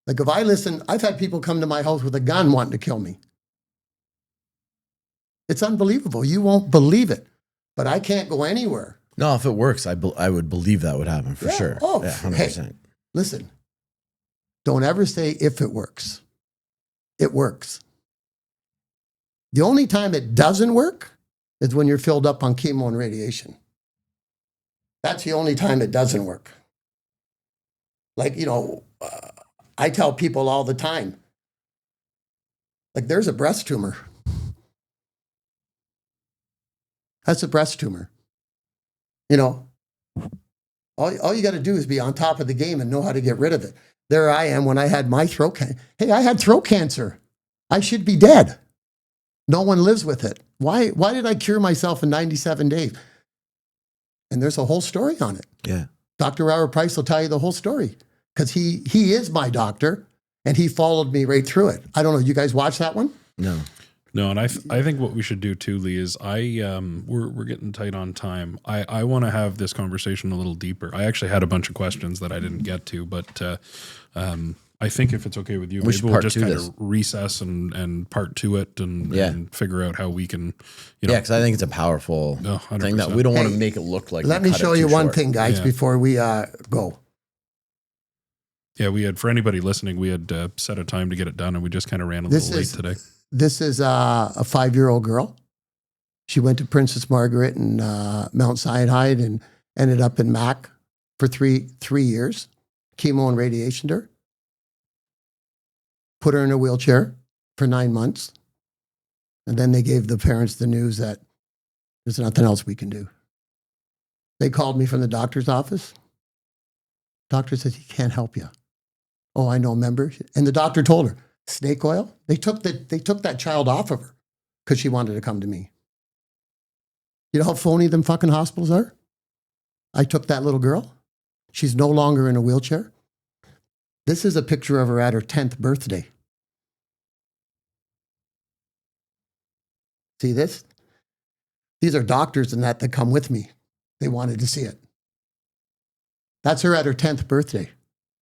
Speaker 2: Like if I listen, I've had people come to my house with a gun wanting to kill me. It's unbelievable. You won't believe it. But I can't go anywhere.
Speaker 3: No, if it works, I would believe that would happen for sure.
Speaker 2: Oh,
Speaker 3: yeah, 100%.
Speaker 2: Hey, listen, don't ever say if it works. It works. The only time it doesn't work is when you're filled up on chemo and radiation. That's the only time it doesn't work. Like, I tell people all the time, like there's a breast tumor. That's a breast tumor. All you got to do is be on top of the game and know how to get rid of it. There I am when I had my throat cancer. Hey, I had throat cancer. I should be dead. No one lives with it. Why did I cure myself in 97 days? And there's a whole story on it.
Speaker 3: Yeah. Dr.
Speaker 2: Ira Price will tell you the whole story because he is my doctor and he followed me right through it. I don't know. You guys watch that one?
Speaker 3: No.
Speaker 1: No, and I think what we should do too, Lee, is we're getting tight on time. I want to have this conversation a little deeper. I actually had a bunch of questions that I didn't get to, but I think if it's okay with you, maybe we'll just kind of recess and part to it and figure out how we can,
Speaker 3: because I think it's a powerful thing that we don't want to make it look like.
Speaker 2: Let me show you one thing, guys, before we go.
Speaker 1: Yeah, for anybody listening, we had set a time to get it done, and we just kind of ran a little late today.
Speaker 2: This is a 5-year-old girl. She went to Princess Margaret and Mount Sinai and ended up in Mac for three years, chemo and radiation to her. Put her in a wheelchair for 9 months. And then they gave the parents the news that there's nothing else we can do. They called me from the doctor's office. Doctor says, he can't help you. Oh, I know, member. And the doctor told her, snake oil. They took that child off of her because she wanted to come to me. You know how phony them fucking hospitals are? I took that little girl. She's no longer in a wheelchair. This is a picture of her at her 10th birthday. See this? These are doctors and that come with me. They wanted to see it. That's her at her 10th birthday.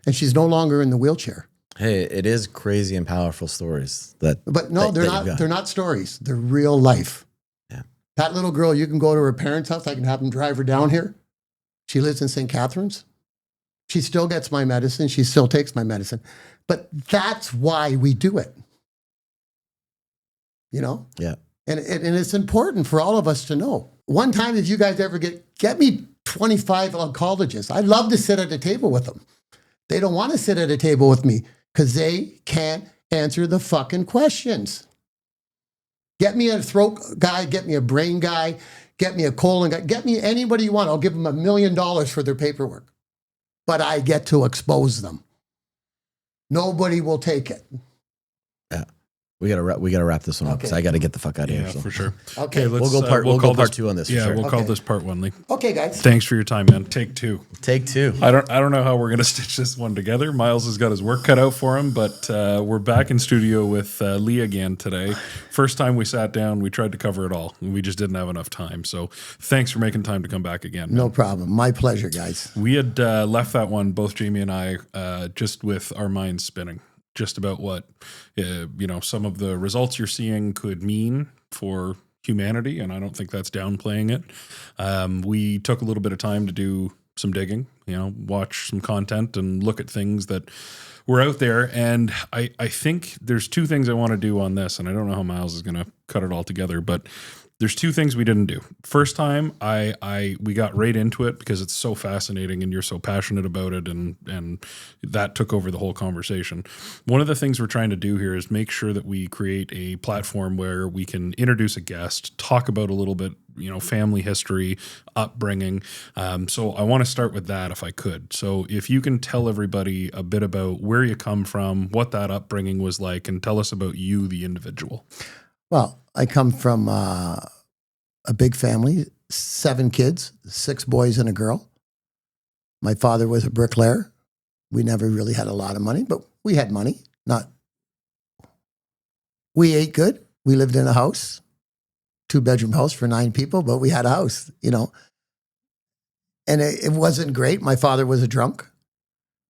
Speaker 2: And she's no longer in the wheelchair.
Speaker 3: Hey, it is crazy and powerful stories
Speaker 2: But no, they're not stories. They're real life.
Speaker 3: Yeah.
Speaker 2: That little girl, you can go to her parents' house. I can have them drive her down here. She lives in St. Catharines. She still gets my medicine. She still takes my medicine. But that's why we do it. You know?
Speaker 3: Yeah.
Speaker 2: And it's important for all of us to know. One time, if you guys ever get me 25 oncologists, I'd love to sit at a table with them. They don't want to sit at a table with me because they can't answer the fucking questions. Get me a throat guy, get me a brain guy, get me a colon guy, get me anybody you want. I'll give them $1 million for their paperwork. But I get to expose them. Nobody will take it.
Speaker 3: Yeah. We gotta wrap this one up because I got to get the fuck out of here.
Speaker 1: Yeah,
Speaker 3: So.
Speaker 1: for sure.
Speaker 2: Okay,
Speaker 3: We'll go part two on this.
Speaker 1: Yeah,
Speaker 3: for sure.
Speaker 1: we'll call this part 1, Lee.
Speaker 2: Okay, guys.
Speaker 1: Thanks for your time, man. Take 2.
Speaker 3: Take 2.
Speaker 1: I don't know how we're gonna stitch this one together. Miles has got his work cut out for him, but we're back in studio with Lee again today. First time we sat down, we tried to cover it all, and we just didn't have enough time. So thanks for making time to come back again. Man.
Speaker 2: No problem. My pleasure, guys.
Speaker 1: We had left that one, both Jamie and I, just with our minds spinning. Just about what some of the results you're seeing could mean for humanity, and I don't think that's downplaying it. We took a little bit of time to do some digging, watch some content and look at things that were out there. And I think there's 2 things I want to do on this, and I don't know how Miles is going to cut it all together, but there's 2 things we didn't do. First time, we got right into it because it's so fascinating and you're so passionate about it, and that took over the whole conversation. One of the things we're trying to do here is make sure that we create a platform where we can introduce a guest, talk about a little bit, family history, upbringing. So I want to start with that if I could. So if you can tell everybody a bit about where you come from, what that upbringing was like, and tell us about you, the individual.
Speaker 2: Well, I come from a big family, 7 kids, 6 boys and a girl. My father was a bricklayer. We never really had a lot of money, but we had money. We ate good. We lived in a house, 2-bedroom house for 9 people, but we had a house, And it wasn't great. My father was a drunk.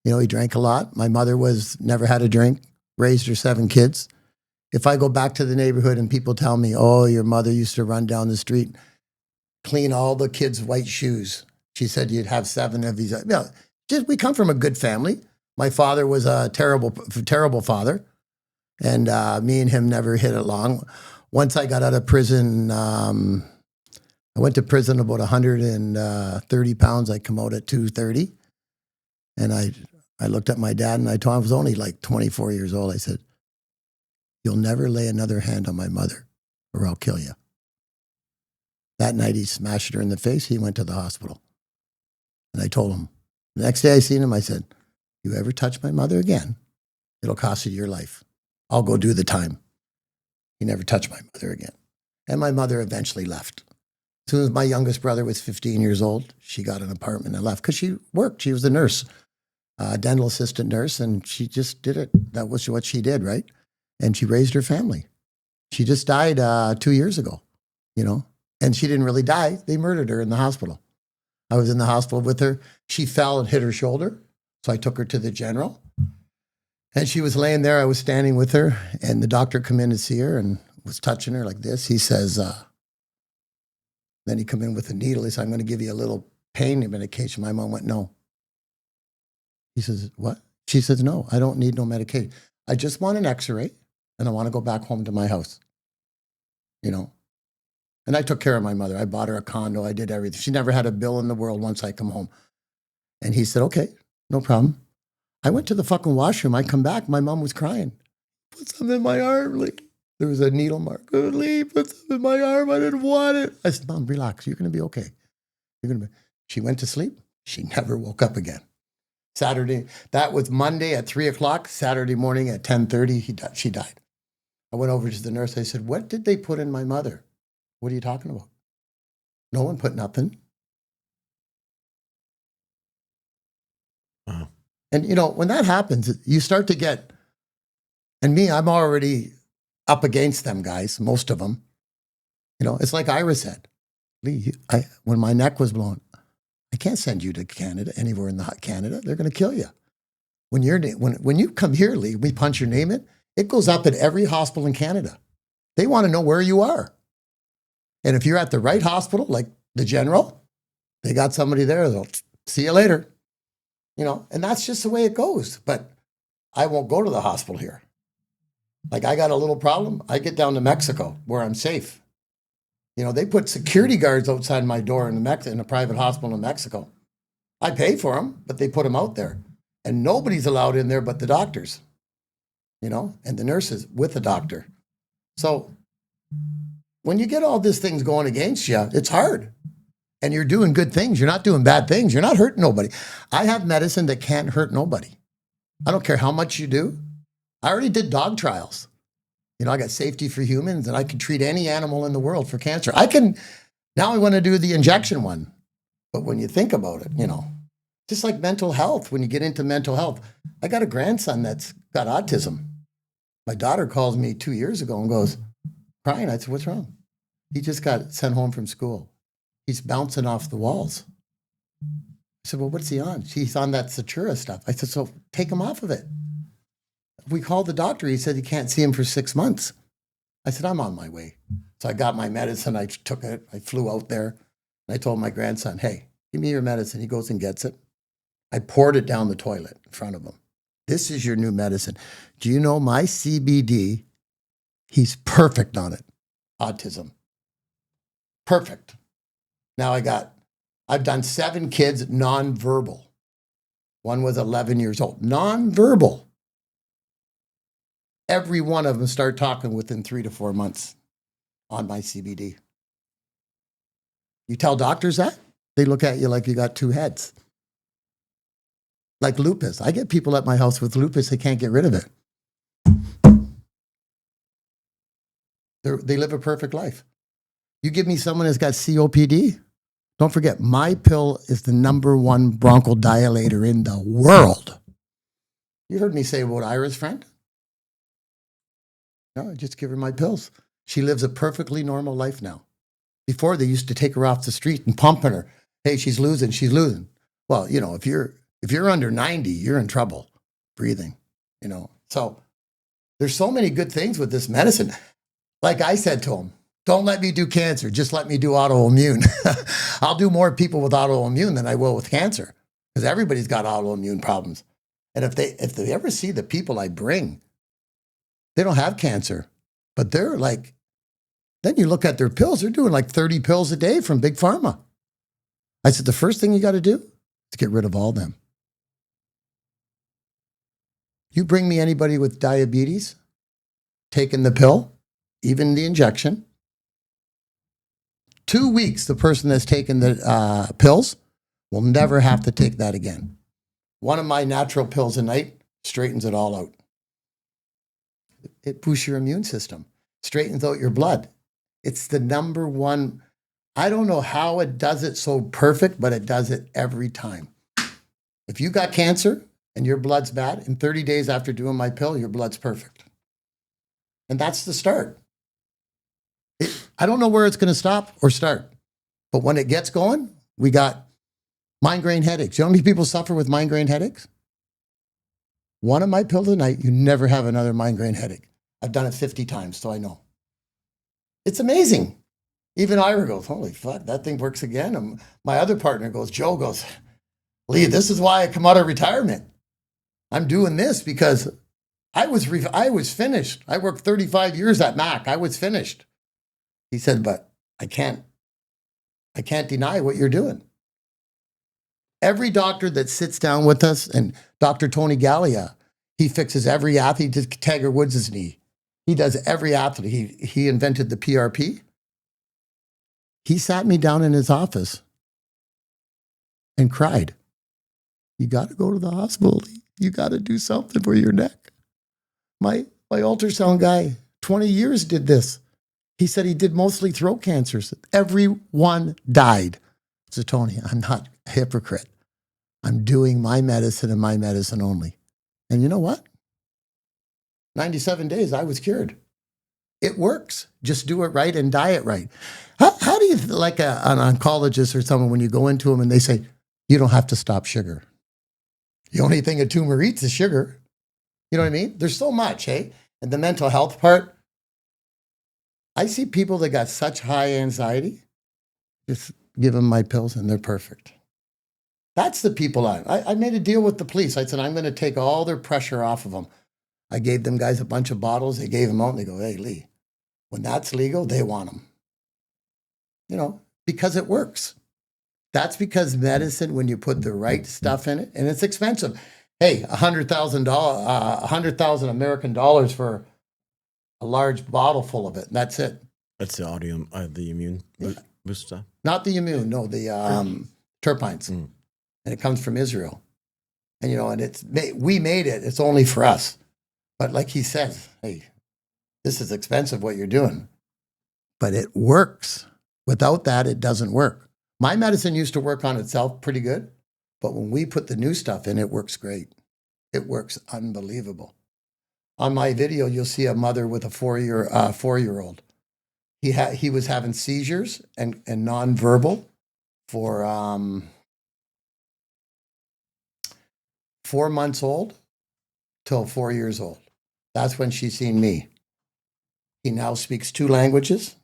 Speaker 2: He drank a lot. My mother never had a drink, raised her 7 kids. If I go back to the neighborhood and people tell me, oh, your mother used to run down the street, clean all the kids' white shoes. She said you'd have 7 of these. We come from a good family. My father was a terrible, terrible father. And me and him never hit it long. Once I got out of prison, I went to prison about 130 pounds. I come out at 230. And I looked at my dad and I told him I was only like 24 years old. I said, you'll never lay another hand on my mother or I'll kill you. That night he smashed her in the face. He went to the hospital. And I told him, the next day I seen him, I said, you ever touch my mother again, it'll cost you your life. I'll go do the time. He never touched my mother again. And my mother eventually left. As soon as my youngest brother was 15 years old, she got an apartment and left because she worked. She was a nurse, a dental assistant nurse, and she just did it. That was what she did, right? And she raised her family. She just died 2 years ago, and she didn't really die. They murdered her in the hospital. I was in the hospital with her. She fell and hit her shoulder. So I took her to the general and she was laying there. I was standing with her and the doctor come in to see her and was touching her like this. He says, then he come in with a needle. He said, I'm going to give you a little pain medication. My mom went, no. He says, what? She says, no, I don't need no medication. I just want an x-ray. And I want to go back home to my house, And I took care of my mother. I bought her a condo. I did everything. She never had a bill in the world once I come home. And he said, okay, no problem. I went to the fucking washroom. I come back. My mom was crying. Put something in my arm, Lee. There was a needle mark. Oh, Lee, put something in my arm. I didn't want it. I said, Mom, relax. You're going to be okay. She went to sleep. She never woke up again. Saturday, that was Monday at 3:00. Saturday morning at 10:30, she died. I went over to the nurse. I said, what did they put in my mother? What are you talking about? No one put nothing.
Speaker 3: Wow.
Speaker 2: And, when that happens, you start to get, and me, I'm already up against them guys, most of them. It's like Ira said, Lee, when my neck was blown, I can't send you to Canada, anywhere in Canada. They're going to kill you. When you come here, Lee, we punch your name in, it goes up at every hospital in Canada. They want to know where you are. And if you're at the right hospital, like the general, they got somebody there. They'll see you later. and that's just the way it goes. But I won't go to the hospital here. Like I got a little problem, I get down to Mexico where I'm safe. They put security guards outside my door in a private hospital in Mexico. I pay for them, but they put them out there. And nobody's allowed in there but the doctors, and the nurses with the doctor. So when you get all these things going against you, it's hard. And you're doing good things. You're not doing bad things. You're not hurting nobody. I have medicine that can't hurt nobody. I don't care how much you do. I already did dog trials. I got safety for humans, and I can treat any animal in the world for cancer. Now I want to do the injection one. But when you think about it, just like mental health, when you get into mental health, I got a grandson that's got autism. My daughter calls me 2 years ago and goes, crying. I said, what's wrong? He just got sent home from school. He's bouncing off the walls. I said, well, what's he on? He's on that Satura stuff. I said, so take him off of it. We called the doctor. He said, you can't see him for 6 months. I said, I'm on my way. So I got my medicine. I took it. I flew out there. And I told my grandson, hey, give me your medicine. He goes and gets it. I poured it down the toilet in front of him. This is your new medicine. Do you know my CBD? He's perfect on it. Autism. Perfect. Now I've done 7 kids nonverbal. One was 11 years old. Nonverbal. Every one of them start talking within 3 to 4 months on my CBD. You tell doctors that, they look at you like you got 2 heads. Like lupus. I get people at my house with lupus, they can't get rid of it. They live a perfect life. You give me someone that's got COPD, don't forget, my pill is the #1 bronchodilator in the world. You heard me say about Ira's friend? No, I just give her my pills. She lives a perfectly normal life now. Before, they used to take her off the street and pumping her. Hey, she's losing. Well, if you're under 90, you're in trouble breathing, So there's so many good things with this medicine. Like I said to him, don't let me do cancer. Just let me do autoimmune. I'll do more people with autoimmune than I will with cancer, because everybody's got autoimmune problems. And if they ever see the people I bring, they don't have cancer, but they're like, then you look at their pills, they're doing like 30 pills a day from Big Pharma. I said, the first thing you got to do is get rid of all them. You bring me anybody with diabetes, taking the pill, even the injection, 2 weeks, the person that's taken the pills will never have to take that again. One of my natural pills a night straightens it all out. It boosts your immune system, straightens out your blood. It's the #1. I don't know how it does it so perfect, but it does it every time. If you got cancer and your blood's bad, in 30 days after doing my pill, your blood's perfect. And that's the start. I don't know where it's going to stop or start, but when it gets going, we got migraine headaches. You know how many people suffer with migraine headaches? One of my pills a night, you never have another migraine headache. I've done it 50 times, so I know. It's amazing. Even Ira goes, holy fuck, that thing works again. And my other partner goes, Joe goes, Lee, this is why I come out of retirement. I'm doing this because I was finished. I worked 35 years at Mac. I was finished. He said, but I can't deny what you're doing. Every doctor that sits down with us, and Dr. Tony Gallia, he fixes every athlete. He did Tiger Woods' knee. He does every athlete. He invented the PRP. He sat me down in his office and cried. You got to go to the hospital. You got to do something for your neck. My ultrasound guy, 20 years did this. He said he did mostly throat cancers. Everyone died. So Tony, I'm not a hypocrite. I'm doing my medicine and my medicine only. And you know what? 97 days, I was cured. It works. Just do it right and diet right. How do you, like an oncologist or someone, when you go into them and they say, you don't have to stop sugar. The only thing a tumor eats is sugar. You know what I mean? There's so much, hey? And the mental health part, I see people that got such high anxiety, just give them my pills and they're perfect. That's the people I made a deal with the police. I said, I'm going to take all their pressure off of them. I gave them guys a bunch of bottles. They gave them out and they go, hey, Lee, when that's legal, they want them. You know, because it works. That's because medicine, when you put the right stuff in it, and it's expensive. Hey, $100,000 American dollars for a large bottle full of it. And that's it.
Speaker 3: That's the immune boost stuff.
Speaker 2: Not the immune, no, the terpenes. And it comes from Israel. And, you know, and we made it. It's only for us. But like he says, hey, this is expensive what you're doing. But it works. Without that, it doesn't work. My medicine used to work on itself pretty good. But when we put the new stuff in, it works great. It works unbelievable. On my video, you'll see a mother with a four-year-old. He was having seizures and nonverbal for 4 months old till 4 years old. That's when she seen me. He now speaks 2 languages,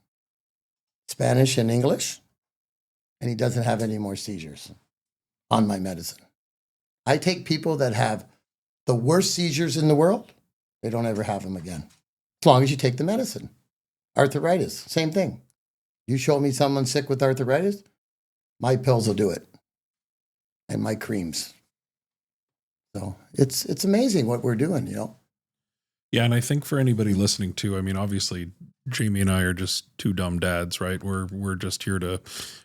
Speaker 2: Spanish and English, and he doesn't have any more seizures on my medicine. I take people that have the worst seizures in the world, they don't ever have them again, as long as you take the medicine. Arthritis, same thing. You show me someone sick with arthritis, my pills will do it, and my creams. So it's amazing what we're doing, you know.
Speaker 1: Yeah, and I think for anybody listening too, I mean, obviously Jamie and I are just 2 dumb dads, right? We're just here to,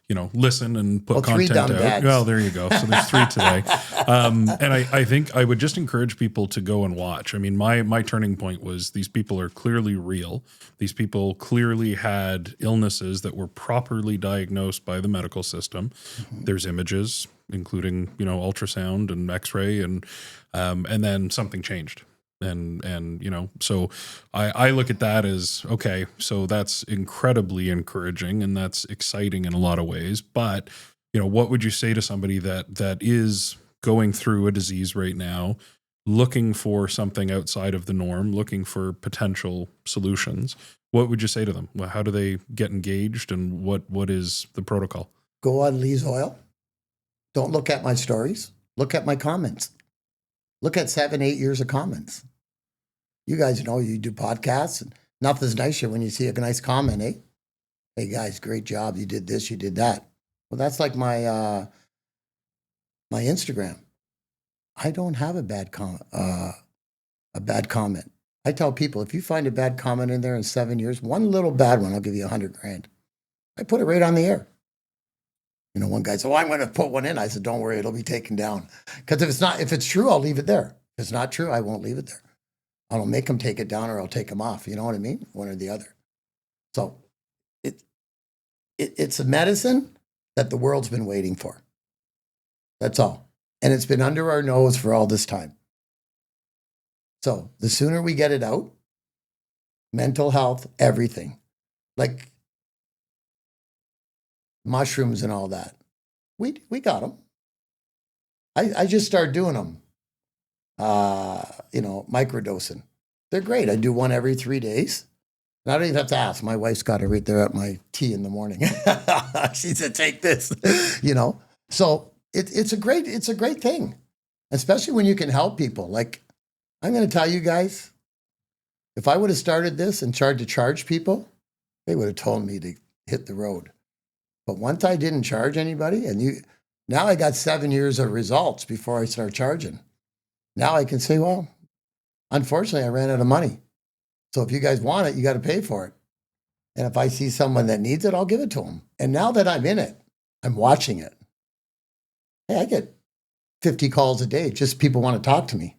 Speaker 1: you know, listen and put content out.
Speaker 2: Dads.
Speaker 1: Well, there you go. So there's 3 today. And I think I would just encourage people to go and watch. I mean, my turning point was these people are clearly real. These people clearly had illnesses that were properly diagnosed by the medical system. Mm-hmm. There's images, including, you know, ultrasound and X-ray, and then something changed. And you know, so I look at that as, okay, so that's incredibly encouraging and that's exciting in a lot of ways. But, you know, what would you say to somebody that is going through a disease right now, looking for something outside of the norm, looking for potential solutions? What would you say to them? Well, how do they get engaged, and what is the protocol?
Speaker 2: Go on Lee's Oil. Don't look at my stories. Look at my comments. Look at 7, 8 years of comments. You guys know you do podcasts, and nothing's nicer when you see a nice comment, eh? Hey guys, great job. You did this, you did that. Well, that's like my my Instagram. I don't have a bad comment. I tell people, if you find a bad comment in there in 7 years, one little bad one, I'll give you $100,000. I put it right on the air. You know, one guy said, "Oh, I'm going to put one in." I said, "Don't worry, it'll be taken down." Because if it's true, I'll leave it there. If it's not true, I won't leave it there. I'll make them take it down, or I'll take them off. You know what I mean? One or the other. So it's a medicine that the world's been waiting for. That's all. And it's been under our nose for all this time. So the sooner we get it out, mental health, everything, like mushrooms and all that, we got them. I just started doing them, you know, microdosing. They're great. I do one every 3 days. And I don't even have to ask. My wife's got it right there at my tea in the morning. She said, "Take this," you know. So it's a great thing, especially when you can help people. Like, I'm going to tell you guys, if I would have started this and tried to charge people, they would have told me to hit the road. But once I didn't charge anybody, now I got 7 years of results before I start charging. Now I can say, well, unfortunately, I ran out of money. So if you guys want it, you got to pay for it. And if I see someone that needs it, I'll give it to them. And now that I'm in it, I'm watching it. Hey, I get 50 calls a day. Just people want to talk to me.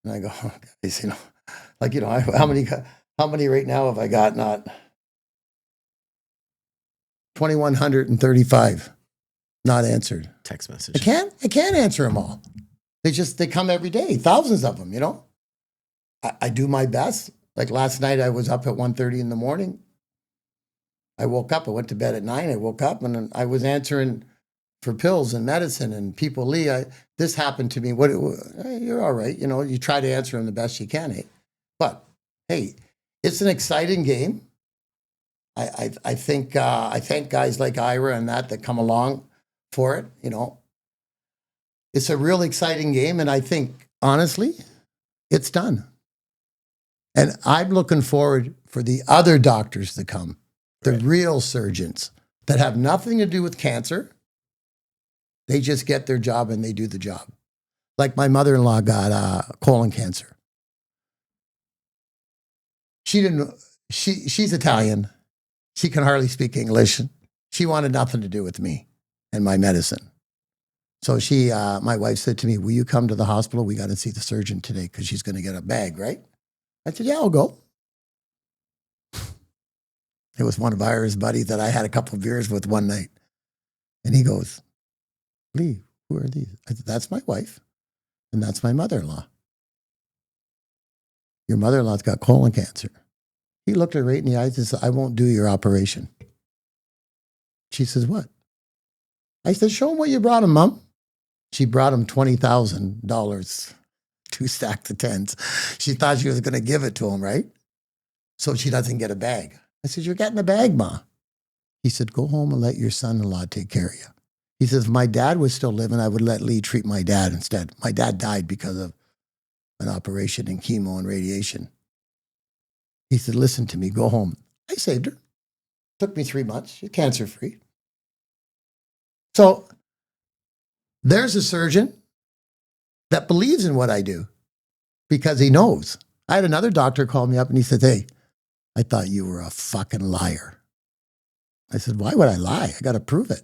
Speaker 2: And I go, "Oh, guys, you know, like, you know, how many right now have I got? Not 2,135 not answered.
Speaker 3: Text message.
Speaker 2: I can't answer them all. They come every day, thousands of them, you know. I do my best. Like last night, I was up at 1:30 in the morning. I woke up, I went to bed at 9. I woke up and I was answering for pills and medicine and people. "Lee, this happened to me. Hey, you're all right. You know, you try to answer them the best you can, eh? But hey, it's an exciting game. I think I thank guys like Ira and that come along for it. You know, it's a real exciting game. And I think, honestly, it's done. And I'm looking forward for the other doctors to come, the real surgeons that have nothing to do with cancer. They just get their job and they do the job. Like my mother-in-law got colon cancer. She's Italian. She can hardly speak English. She wanted nothing to do with me and my medicine. So my wife said to me, will you come to the hospital? We got to see the surgeon today because she's going to get a bag, right? I said, yeah, I'll go. It was one of our buddies that I had a couple of beers with one night. And he goes, Lee, who are these? I said, that's my wife. And that's my mother-in-law. Your mother-in-law's got colon cancer. He looked her right in the eyes and said, I won't do your operation. She says, what? I said, show him what you brought him, Mom. She brought him $20,000, 2 stacks of tens. She thought she was going to give it to him, right? So she doesn't get a bag. I said, you're getting a bag, Ma. He said, go home and let your son-in-law take care of you. He says, if my dad was still living, I would let Lee treat my dad instead. My dad died because of an operation and chemo and radiation. He said, listen to me, go home. I saved her. Took me 3 months. She's cancer-free. So there's a surgeon that believes in what I do because he knows. I had another doctor call me up and he said, hey, I thought you were a fucking liar. I said, why would I lie? I got to prove it.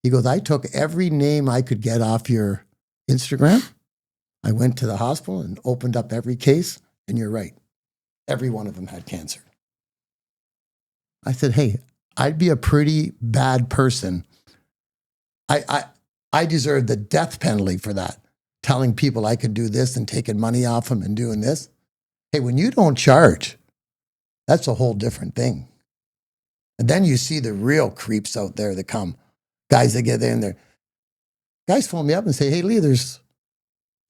Speaker 2: He goes, I took every name I could get off your Instagram. I went to the hospital and opened up every case, and you're right. Every one of them had cancer. I said, hey, I'd be a pretty bad person. I deserve the death penalty for that, telling people I could do this and taking money off them and doing this. Hey, when you don't charge, that's a whole different thing. And then you see the real creeps out there that come. Guys that get in there. Guys phone me up and say, hey, Lee, there's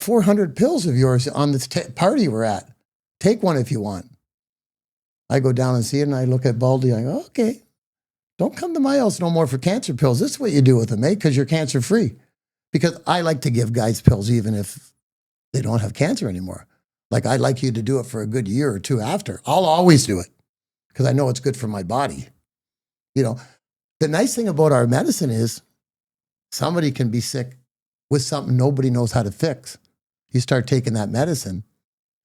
Speaker 2: 400 pills of yours on this party we're at. Take one if you want. I go down and see it, and I look at Baldy. I go, okay, don't come to my house no more for cancer pills. This is what you do with them, eh? Because you're cancer-free. Because I like to give guys pills even if they don't have cancer anymore. Like, I'd like you to do it for a good year or two after. I'll always do it because I know it's good for my body. You know, the nice thing about our medicine is somebody can be sick with something nobody knows how to fix. You start taking that medicine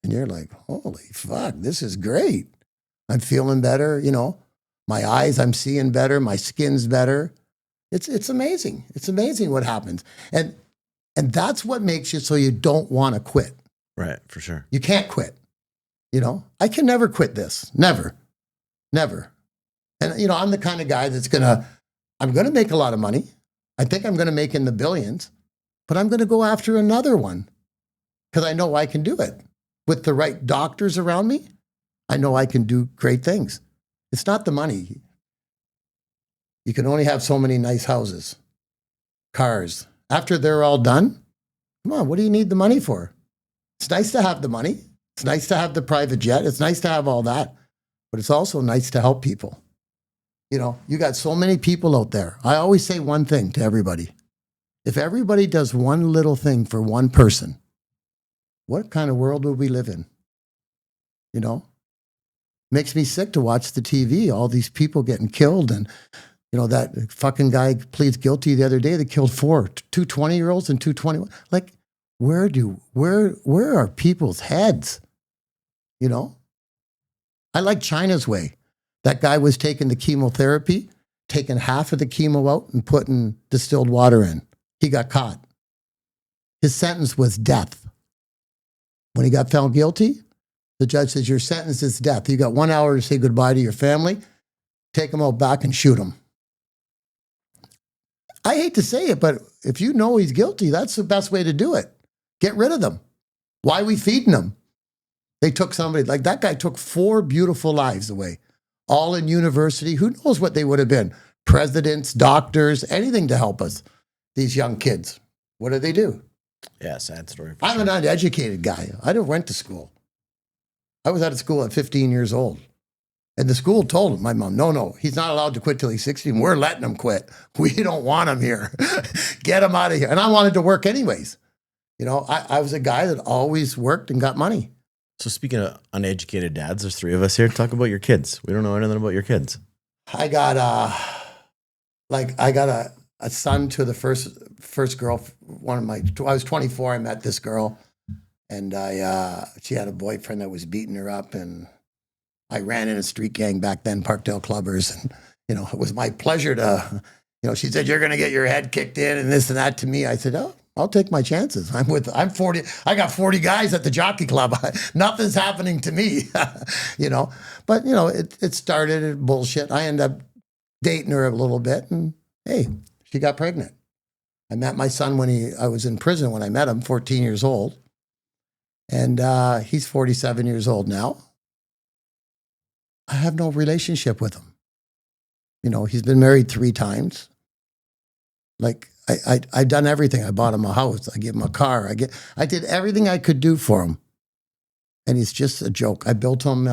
Speaker 2: and you're like, holy fuck, this is great. I'm feeling better, you know, my eyes, I'm seeing better, my skin's better. It's amazing. It's amazing what happens. And that's what makes you so you don't want to quit.
Speaker 3: Right, for sure.
Speaker 2: You can't quit. You know, I can never quit this. Never. And, you know, I'm the kind of guy that's I'm going to make a lot of money. I think I'm going to make in the billions, but I'm going to go after another one because I know I can do it. With the right doctors around me, I know I can do great things. It's not the money. You can only have so many nice houses, cars. After they're all done, come on, what do you need the money for? It's nice to have the money. It's nice to have the private jet. It's nice to have all that, but it's also nice to help people. You know, you got so many people out there. I always say one thing to everybody. If everybody does one little thing for one person, what kind of world would we live in? You know, makes me sick to watch the TV, all these people getting killed. And, you know, that fucking guy pleads guilty the other day. They killed 2 20-year-olds and 2 21. Like, where are people's heads? You know, I like China's way. That guy was taking the chemotherapy, taking half of the chemo out and putting distilled water in. He got caught. His sentence was death. When he got found guilty, the judge says, your sentence is death. You got 1 hour to say goodbye to your family. Take them out back and shoot him. I hate to say it, but if you know he's guilty, that's the best way to do it. Get rid of them. Why are we feeding them? They took somebody, like that guy took 4 beautiful lives away. All in university. Who knows what they would have been? Presidents, doctors, anything to help us. These young kids. What do?
Speaker 3: Yeah, sad story.
Speaker 2: I'm an uneducated guy. I went to school. I was out of school at 15 years old. And the school told my mom, no, he's not allowed to quit till he's 16. We're letting him quit. We don't want him here. Get him out of here. And I wanted to work anyways. You know, I was a guy that always worked and got money.
Speaker 3: So speaking of uneducated dads, there's 3 of us here. Talk about your kids. We don't know anything about your kids.
Speaker 2: I got a son to the first girl. I was 24. I met this girl, and she had a boyfriend that was beating her up, and I ran in a street gang back then, Parkdale Clubbers, and it was my pleasure to, she said, you're going to get your head kicked in and this and that to me. I said, oh, I'll take my chances. I'm 40. I got 40 guys at the jockey club. Nothing's happening to me, But it started at bullshit. I ended up dating her a little bit, and hey, she got pregnant. I met my son when I was in prison when I met him, 14 years old, and he's 47 years old now. I have no relationship with him. He's been married 3 times. Like I've done everything. I bought him a house. I gave him a car. I did everything I could do for him. And he's just a joke. I built him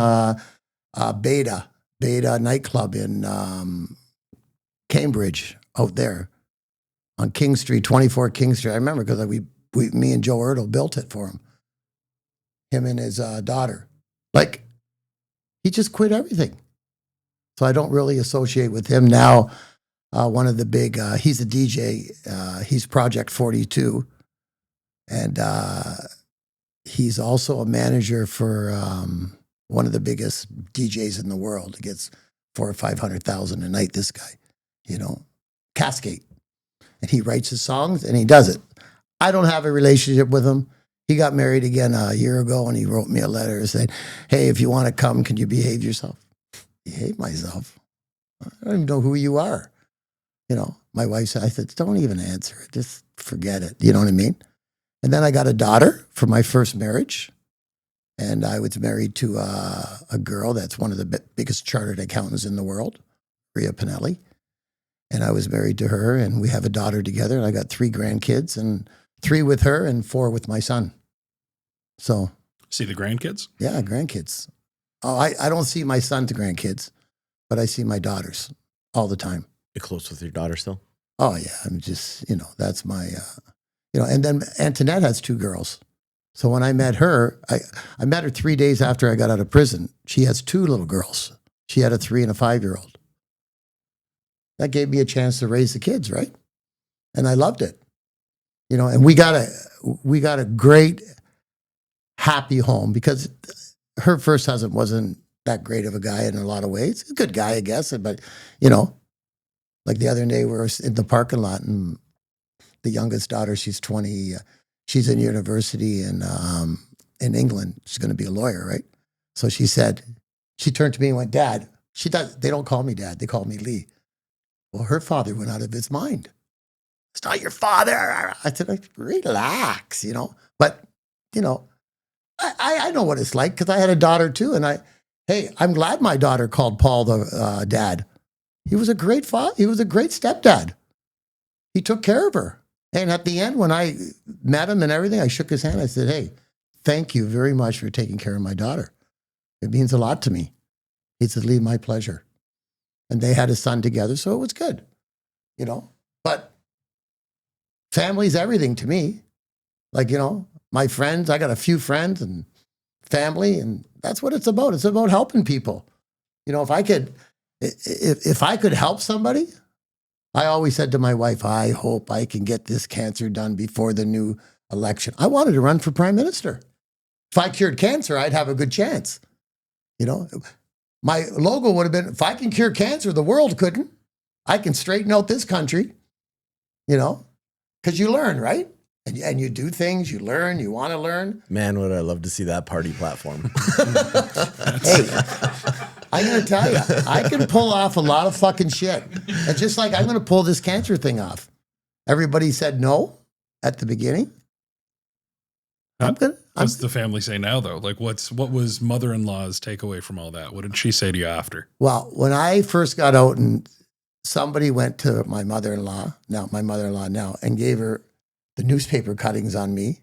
Speaker 2: Beta nightclub in Cambridge out there on King Street, 24 King Street. I remember because me and Joe Ertl built it for him. Him and his daughter. Like, he just quit everything. So I don't really associate with him now. One of the big, he's a DJ. He's Project 42. And he's also a manager for one of the biggest DJs in the world. He gets 400,000 or 500,000 a night, this guy, Cascade. And he writes his songs and he does it. I don't have a relationship with him. He got married again a year ago, and he wrote me a letter saying, hey, if you want to come, can you behave yourself? Behave myself? I don't even know who you are. My wife said, I said, don't even answer it. Just forget it. You know what I mean? And then I got a daughter from my first marriage. And I was married to a girl that's one of the biggest chartered accountants in the world, Rhea Pinelli. And I was married to her, and we have a daughter together. And I got 3 grandkids, and 3 with her and 4 with my son. So.
Speaker 1: See the grandkids? Yeah,
Speaker 2: grandkids. Oh, I don't see my son's grandkids, but I see my daughters all the time.
Speaker 3: You're close with your daughter still?
Speaker 2: Oh, yeah. I'm just, that's my, and then Antoinette has 2 girls. So when I met her, I met her 3 days after I got out of prison. She has 2 little girls. She had a 3 and a 5-year-old. That gave me a chance to raise the kids, right? And I loved it. And we got a great, happy home because her first husband wasn't that great of a guy in a lot of ways. A good guy, I guess, but like the other day we were in the parking lot, and the youngest daughter, she's 20, she's in university in England. She's going to be a lawyer, right? So she turned to me and went, Dad, they don't call me Dad, they call me Lee. Well, her father went out of his mind. It's not your father. I said, relax, But, I know what it's like because I had a daughter too. And I'm glad my daughter called Paul the dad. He was a great father. He was a great stepdad. He took care of her. And at the end, when I met him and everything, I shook his hand. I said, hey, thank you very much for taking care of my daughter. It means a lot to me. He said, Lee, my pleasure. And they had a son together, so it was good, But family's everything to me. Like, my friends, I got a few friends and family, and that's what it's about. It's about helping people. If I could help somebody, I always said to my wife, I hope I can get this cancer done before the new election. I wanted to run for prime minister. If I cured cancer, I'd have a good chance. My logo would have been, if I can cure cancer, the world couldn't. I can straighten out this country, because you learn, right? And you do things, you learn, you want to learn.
Speaker 3: Man, would I love to see that party platform.
Speaker 2: Hey, I'm going to tell you, I can pull off a lot of fucking shit. And just like I'm going to pull this cancer thing off. Everybody said no at the beginning.
Speaker 1: What's the family say now, though? Like, what was mother-in-law's takeaway from all that? What did she say to you after?
Speaker 2: Well, when I first got out, and somebody went to my mother-in-law now, and gave her the newspaper cuttings on me,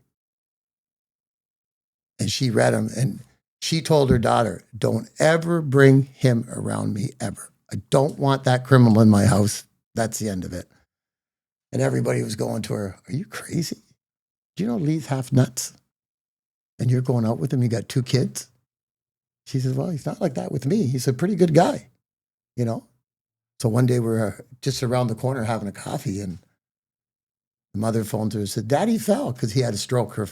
Speaker 2: and she read them, and She told her daughter, don't ever bring him around me ever. I don't want that criminal in my house. That's the end of it. And everybody was going to her, are you crazy? Do you know Lee's half nuts? And you're going out with him, you got 2 kids? She says, well, he's not like that with me. He's a pretty good guy, you know? So one day we're just around the corner having a coffee, and the mother phoned her and said, Daddy fell because he had a stroke. Her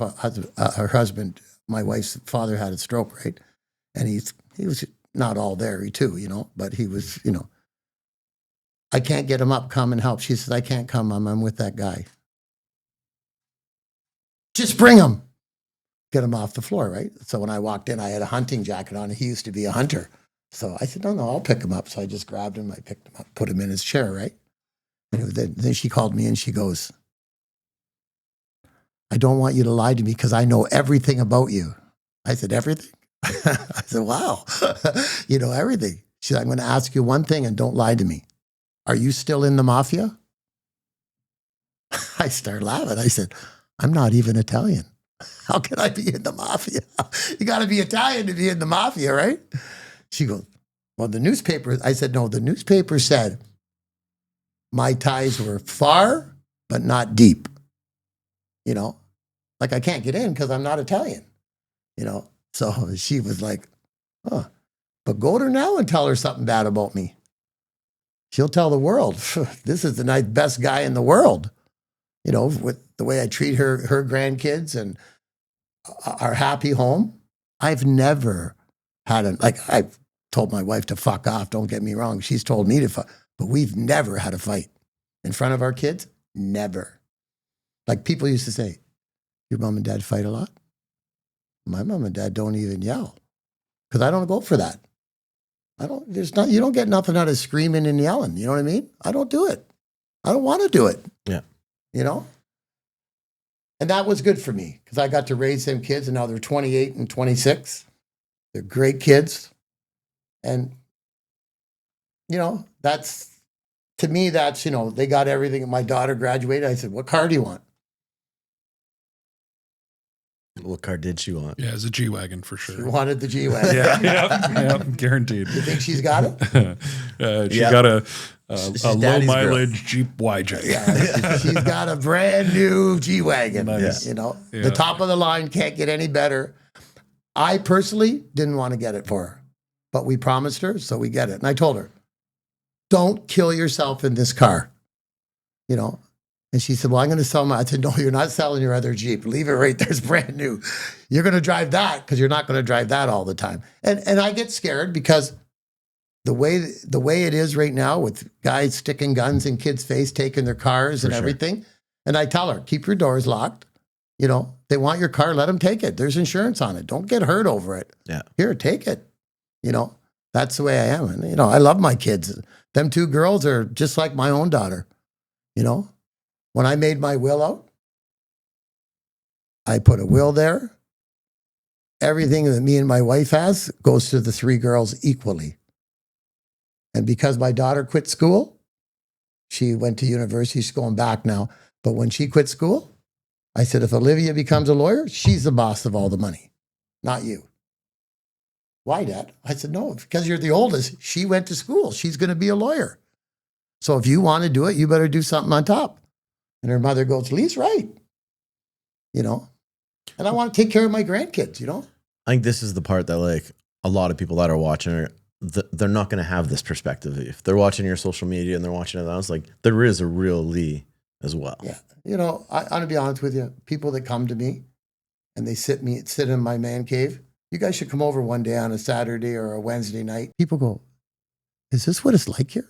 Speaker 2: husband, my wife's father, had a stroke, right? And he was not all there, too, you know, but he was, you know. I can't get him up, come and help. She says, I can't come, I'm with that guy. Just bring him. Get him off the floor, right? So when I walked in, I had a hunting jacket on. He used to be a hunter. So I said, no, I'll pick him up. So I just grabbed him. I picked him up, put him in his chair, right? And then she called me and she goes, I don't want you to lie to me because I know everything about you. I said, everything? I said, wow, you know everything. She said, I'm going to ask you one thing and don't lie to me. Are you still in the mafia? I started laughing. I said, I'm not even Italian. How can I be in the mafia? You got to be Italian to be in the mafia, right? She goes, well, the newspaper, I said, no, the newspaper said my ties were far, but not deep. You know, like I can't get in because I'm not Italian, you know? So she was like, huh, but go to her now and tell her something bad about me. She'll tell the world, this is the best guy in the world, you know, with the way I treat her grandkids and our happy home. I've never had I've told my wife to fuck off. Don't get me wrong. She's told me to fuck, but we've never had a fight in front of our kids. Never. Like people used to say, your mom and dad fight a lot? My mom and dad don't even yell because I don't go for that. You don't get nothing out of screaming and yelling. You know what I mean? I don't do it. I don't want to do it.
Speaker 3: Yeah.
Speaker 2: You know? And that was good for me because I got to raise them kids, and now they're 28 and 26. They're great kids. And, you know, to me, you know, they got everything. My daughter graduated. I said, what car do you want?
Speaker 3: What car did she want?
Speaker 1: Yeah, it's a G-Wagon for sure.
Speaker 2: She wanted the G-Wagon.
Speaker 1: yeah, guaranteed.
Speaker 2: You think she's got it?
Speaker 1: She got a
Speaker 3: She's
Speaker 1: low
Speaker 3: daddy's
Speaker 1: mileage Jeep YJ.
Speaker 2: Yeah, she's got a brand new G-Wagon.
Speaker 1: Nice.
Speaker 2: You know,
Speaker 1: Yeah.
Speaker 2: the top of the line can't get any better. I personally didn't want to get it for her, but we promised her, so we get it. And I told her, don't kill yourself in this car, you know. And she said, well, I'm going to sell my, I said, no, you're not selling your other Jeep. Leave it right there. It's brand new. You're going to drive that because you're not going to drive that all the time. And I get scared because the way it is right now with guys sticking guns in kids' face, taking their cars and everything. And I tell her, keep your doors locked. You know, they want your car, let them take it. There's insurance on it. Don't get hurt over it.
Speaker 3: Yeah.
Speaker 2: Here, take it. You know, that's the way I am. And, you know, I love my kids. Them 2 girls are just like my own daughter, you know. When I made my will out, I put a will there. Everything that me and my wife has goes to the 3 girls equally. And because my daughter quit school, she went to university. She's going back now. But when she quit school, I said, if Olivia becomes a lawyer, she's the boss of all the money, not you. Why, Dad? I said, no, because you're the oldest. She went to school. She's going to be a lawyer. So if you want to do it, you better do something on top. And her mother goes, Lee's right. You know, and I want to take care of my grandkids, you know?
Speaker 3: I think this is the part that like a lot of people that are watching they're not going to have this perspective. If they're watching your social media and they're watching it, I was like, there is a real Lee as well.
Speaker 2: Yeah. You know, I'm going to be honest with you. People that come to me and they sit in my man cave, you guys should come over one day on a Saturday or a Wednesday night. People go, is this what it's like here?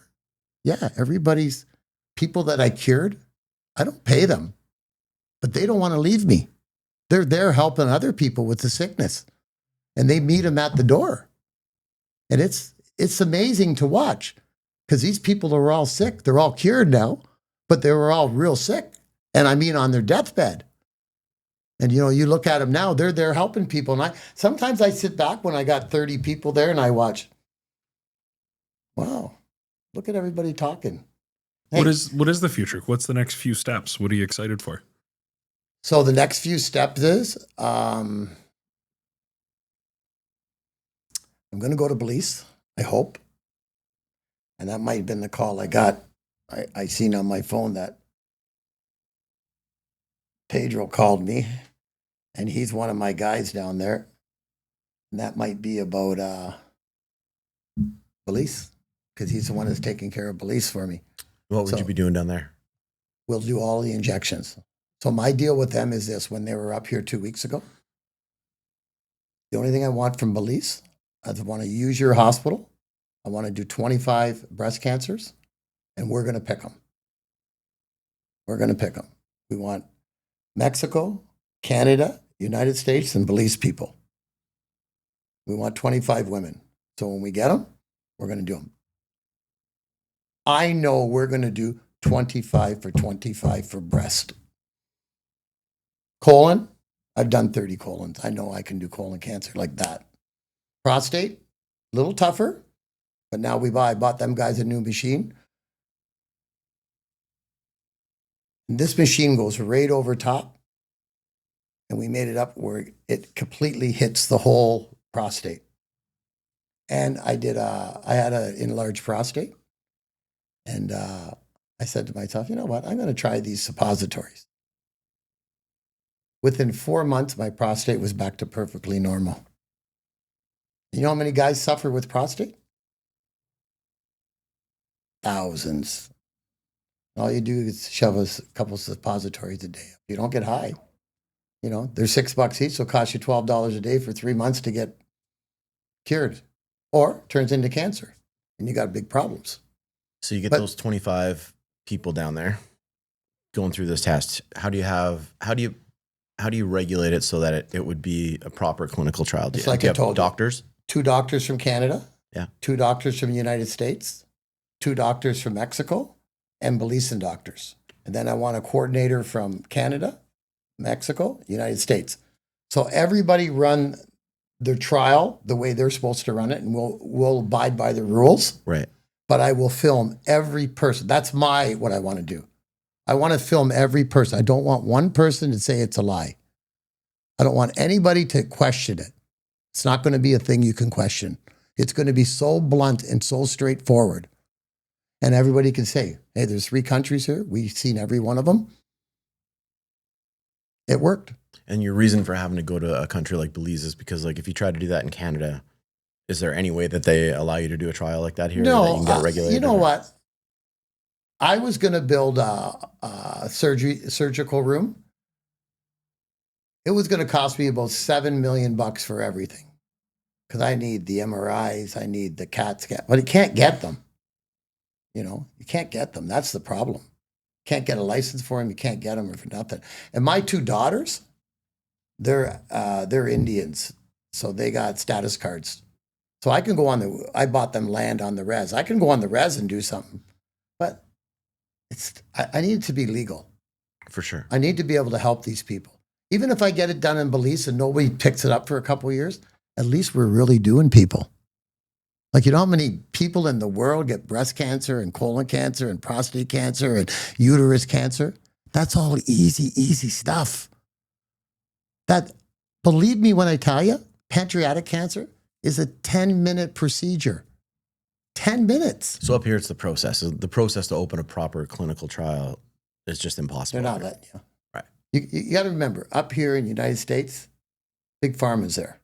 Speaker 2: Yeah. People that I cured, I don't pay them, but they don't want to leave me. They're there helping other people with the sickness, and they meet them at the door. And it's amazing to watch because these people are all sick. They're all cured now, but they were all real sick. And I mean, on their deathbed. And, you know, you look at them now, they're there helping people. And sometimes I sit back when I got 30 people there and I watch, wow, look at everybody talking. Hey.
Speaker 1: What is the future? What's the next few steps? What are you excited for?
Speaker 2: So the next few steps is I'm going to go to Belize, I hope. And that might have been the call I got. I seen on my phone that Pedro called me, and he's one of my guys down there. And that might be about Belize, because he's the one that's taking care of Belize for me.
Speaker 3: What would
Speaker 2: So-
Speaker 3: you be doing down there?
Speaker 2: We'll do all the injections. So my deal with them is this: when they were up here 2 weeks ago, the only thing I want from Belize, I want to use your hospital. I want to do 25 breast cancers, and we're going to pick them. We're going to pick them. We want Mexico, Canada, United States, and Belize people. We want 25 women. So when we get them, we're going to do them. I know we're going to do 25 for 25 for breast. Colon, I've done 30 colons. I know I can do colon cancer like that. Prostate, a little tougher, but now I bought them guys a new machine. And this machine goes right over top, and we made it up where it completely hits the whole prostate. And I had an enlarged prostate, and I said to myself, you know what? I'm going to try these suppositories. Within 4 months, my prostate was back to perfectly normal. You know how many guys suffer with prostate? Thousands. All you do is shove a couple suppositories a day. You don't get high. You know, they're $6 each, so it costs you $12 a day for 3 months to get cured, or turns into cancer, and you got big problems.
Speaker 3: So you get those 25 people down there going through this test. How do you regulate it so that it would be a proper clinical trial?
Speaker 2: It's like I told you.
Speaker 3: Doctors?
Speaker 2: 2 doctors from Canada.
Speaker 3: Yeah.
Speaker 2: 2 doctors from the United States. 2 doctors from Mexico, and Belizean doctors. And then I want a coordinator from Canada, Mexico, United States. So everybody run their trial the way they're supposed to run it, and we'll abide by the rules.
Speaker 3: Right.
Speaker 2: But I will film every person. That's what I want to do. I want to film every person. I don't want one person to say it's a lie. I don't want anybody to question it. It's not going to be a thing you can question. It's going to be so blunt and so straightforward. And everybody can say, hey, there's 3 countries here. We've seen every one of them. It worked.
Speaker 3: And your reason for having to go to a country like Belize is because, like, if you try to do that in Canada, is there any way that they allow you to do a trial like that here?
Speaker 2: No,
Speaker 3: that you can get regulated?
Speaker 2: You know what? I was going to build a surgical room. It was going to cost me about $7 million for everything, because I need the MRIs, I need the CAT scan, but you can't get them. You know, you can't get them. That's the problem. Can't get a license for them. You can't get them for nothing. And my 2 daughters, they're Indians, so they got status cards. So I can go I bought them land on the res. I can go on the res and do something, but I need it to be legal.
Speaker 3: For sure.
Speaker 2: I need to be able to help these people. Even if I get it done in Belize and nobody picks it up for a couple of years, at least we're really doing people. Like, you know how many people in the world get breast cancer and colon cancer and prostate cancer and uterus cancer? That's all easy stuff. That, believe me when I tell you, pancreatic cancer is a 10-minute procedure. 10 minutes.
Speaker 3: So up here, it's the process. The process to open a proper clinical trial is just impossible.
Speaker 2: They're not letting you.
Speaker 3: Right.
Speaker 2: You got to remember, up here in the United States, big pharma's there.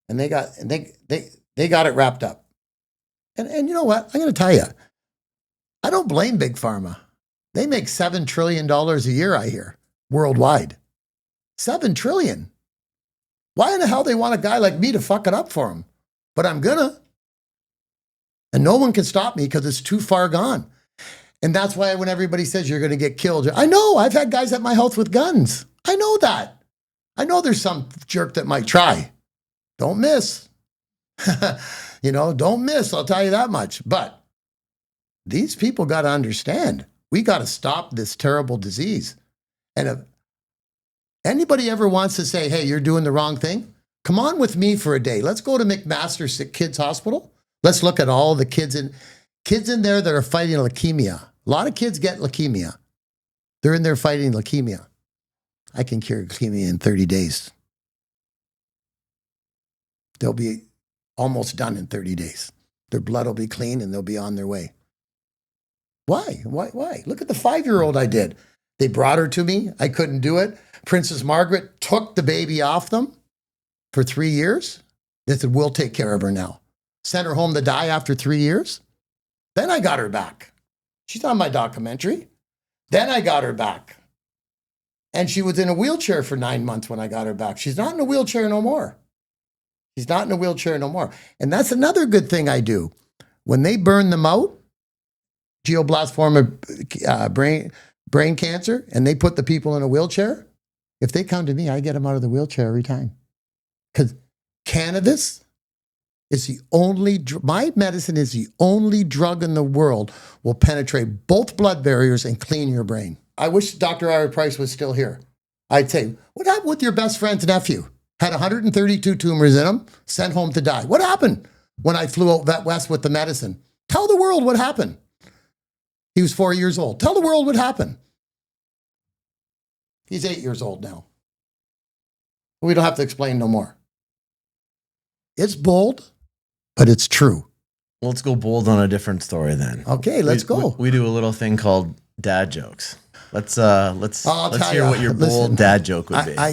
Speaker 2: And they got it wrapped up. And you know what? I'm going to tell you, I don't blame big pharma. They make $7 trillion a year, I hear, worldwide. $7 trillion. Why in the hell they want a guy like me to fuck it up for them? But I'm gonna. And no one can stop me because it's too far gone. And that's why when everybody says you're going to get killed, I know, I've had guys at my house with guns. I know that. I know there's some jerk that might try. Don't miss. Don't miss. I'll tell you that much. But these people got to understand, we got to stop this terrible disease. And if anybody ever wants to say, hey, you're doing the wrong thing, come on with me for a day. Let's go to McMaster Kids Hospital. Let's look at all the kids in there that are fighting leukemia. A lot of kids get leukemia. They're in there fighting leukemia. I can cure leukemia in 30 days. They'll be almost done in 30 days. Their blood will be clean and they'll be on their way. Why? Why? Look at the 5-year-old I did. They brought her to me. I couldn't do it. Princess Margaret took the baby off them for 3 years. They said, we'll take care of her now. Sent her home to die after 3 years. Then I got her back. She's on my documentary. Then I got her back. And she was in a wheelchair for 9 months when I got her back. She's not in a wheelchair no more. She's not in a wheelchair no more. And that's another good thing I do. When they burn them out, glioblastoma brain cancer, and they put the people in a wheelchair, if they come to me, I get them out of the wheelchair every time. Because cannabis is the only, my medicine is the only drug in the world will penetrate both blood barriers and clean your brain. I wish Dr. Ira Price was still here. I'd say, what happened with your best friend's nephew? Had 132 tumors in him, sent home to die. What happened when I flew out west with the medicine? Tell the world what happened. He was 4 years old. Tell the world what happened. He's 8 years old now. We don't have to explain no more. It's bold, but it's true.
Speaker 3: Well, let's go bold on a different story then.
Speaker 2: Okay, let's go.
Speaker 3: We do a little thing called dad jokes. Let's hear what your bold dad joke would be.
Speaker 2: I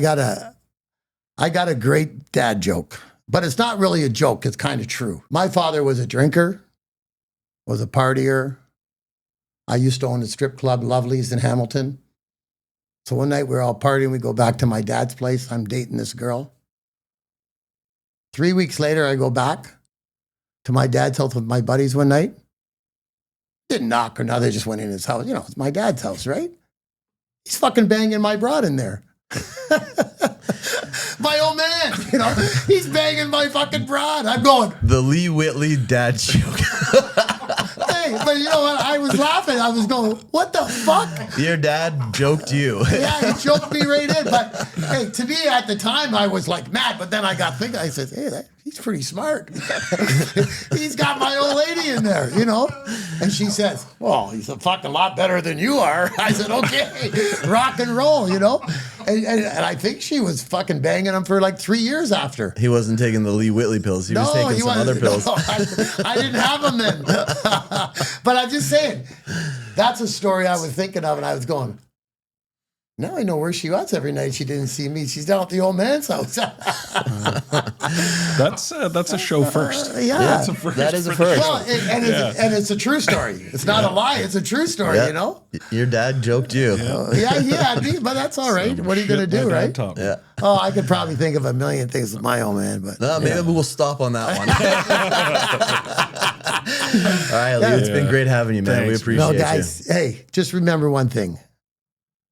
Speaker 2: got a great dad joke, but it's not really a joke. It's kind of true. My father was a drinker, was a partier. I used to own a strip club, Lovely's in Hamilton. So one night we were all partying. We go back to my dad's place. I'm dating this girl. 3 weeks later, I go back to my dad's house with my buddies one night. Didn't knock or nothing. They just went in his house. You know, it's my dad's house, right? He's fucking banging my broad in there. My old man, you know, he's banging my fucking broad. I'm going.
Speaker 3: The Lee Whitley dad joke.
Speaker 2: Hey, but you know what? I was laughing. I was going, what the fuck?
Speaker 3: Your dad joked you.
Speaker 2: Yeah, he joked me right in. But hey, to me at the time, I was like mad. But then I got thinking, I said, hey, he's pretty smart. He's got my old lady in there, you know? And she says, well, he's a fucking lot better than you are. I said, okay, rock and roll, you know? And I think she was fucking banging him for like 3 years after.
Speaker 3: He wasn't taking the Lee Whitley pills. He was taking some other pills.
Speaker 2: No, I didn't have them then. But I'm just saying, that's a story I was thinking of, and I was going, now I know where she was every night. She didn't see me. She's down at the old man's house.
Speaker 1: That's a show first.
Speaker 2: Yeah,
Speaker 1: that's a first.
Speaker 3: That is a first.
Speaker 2: Well, and it's a true story. It's not a lie. It's a true story.
Speaker 3: Yeah.
Speaker 2: You know.
Speaker 3: Your dad joked you.
Speaker 2: Yeah, but that's all right. What are you gonna do, right?
Speaker 3: Yeah.
Speaker 2: Oh, I could probably think of a million things with my old man, but
Speaker 3: no, maybe we'll stop on that one. All right, Lee, it's been great having you, man.
Speaker 1: Thanks.
Speaker 3: We appreciate
Speaker 2: guys, hey, just remember one thing.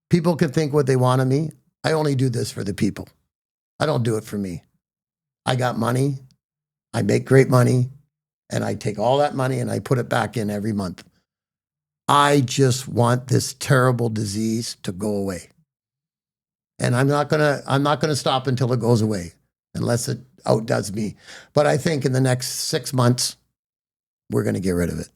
Speaker 2: People can think what they want of me. I only do this for the people. I don't do it for me. I got money. I make great money. And I take all that money and I put it back in every month. I just want this terrible disease to go away. And I'm not gonna stop until it goes away, unless it outdoes me. But I think in the next 6 months, we're gonna get rid of it.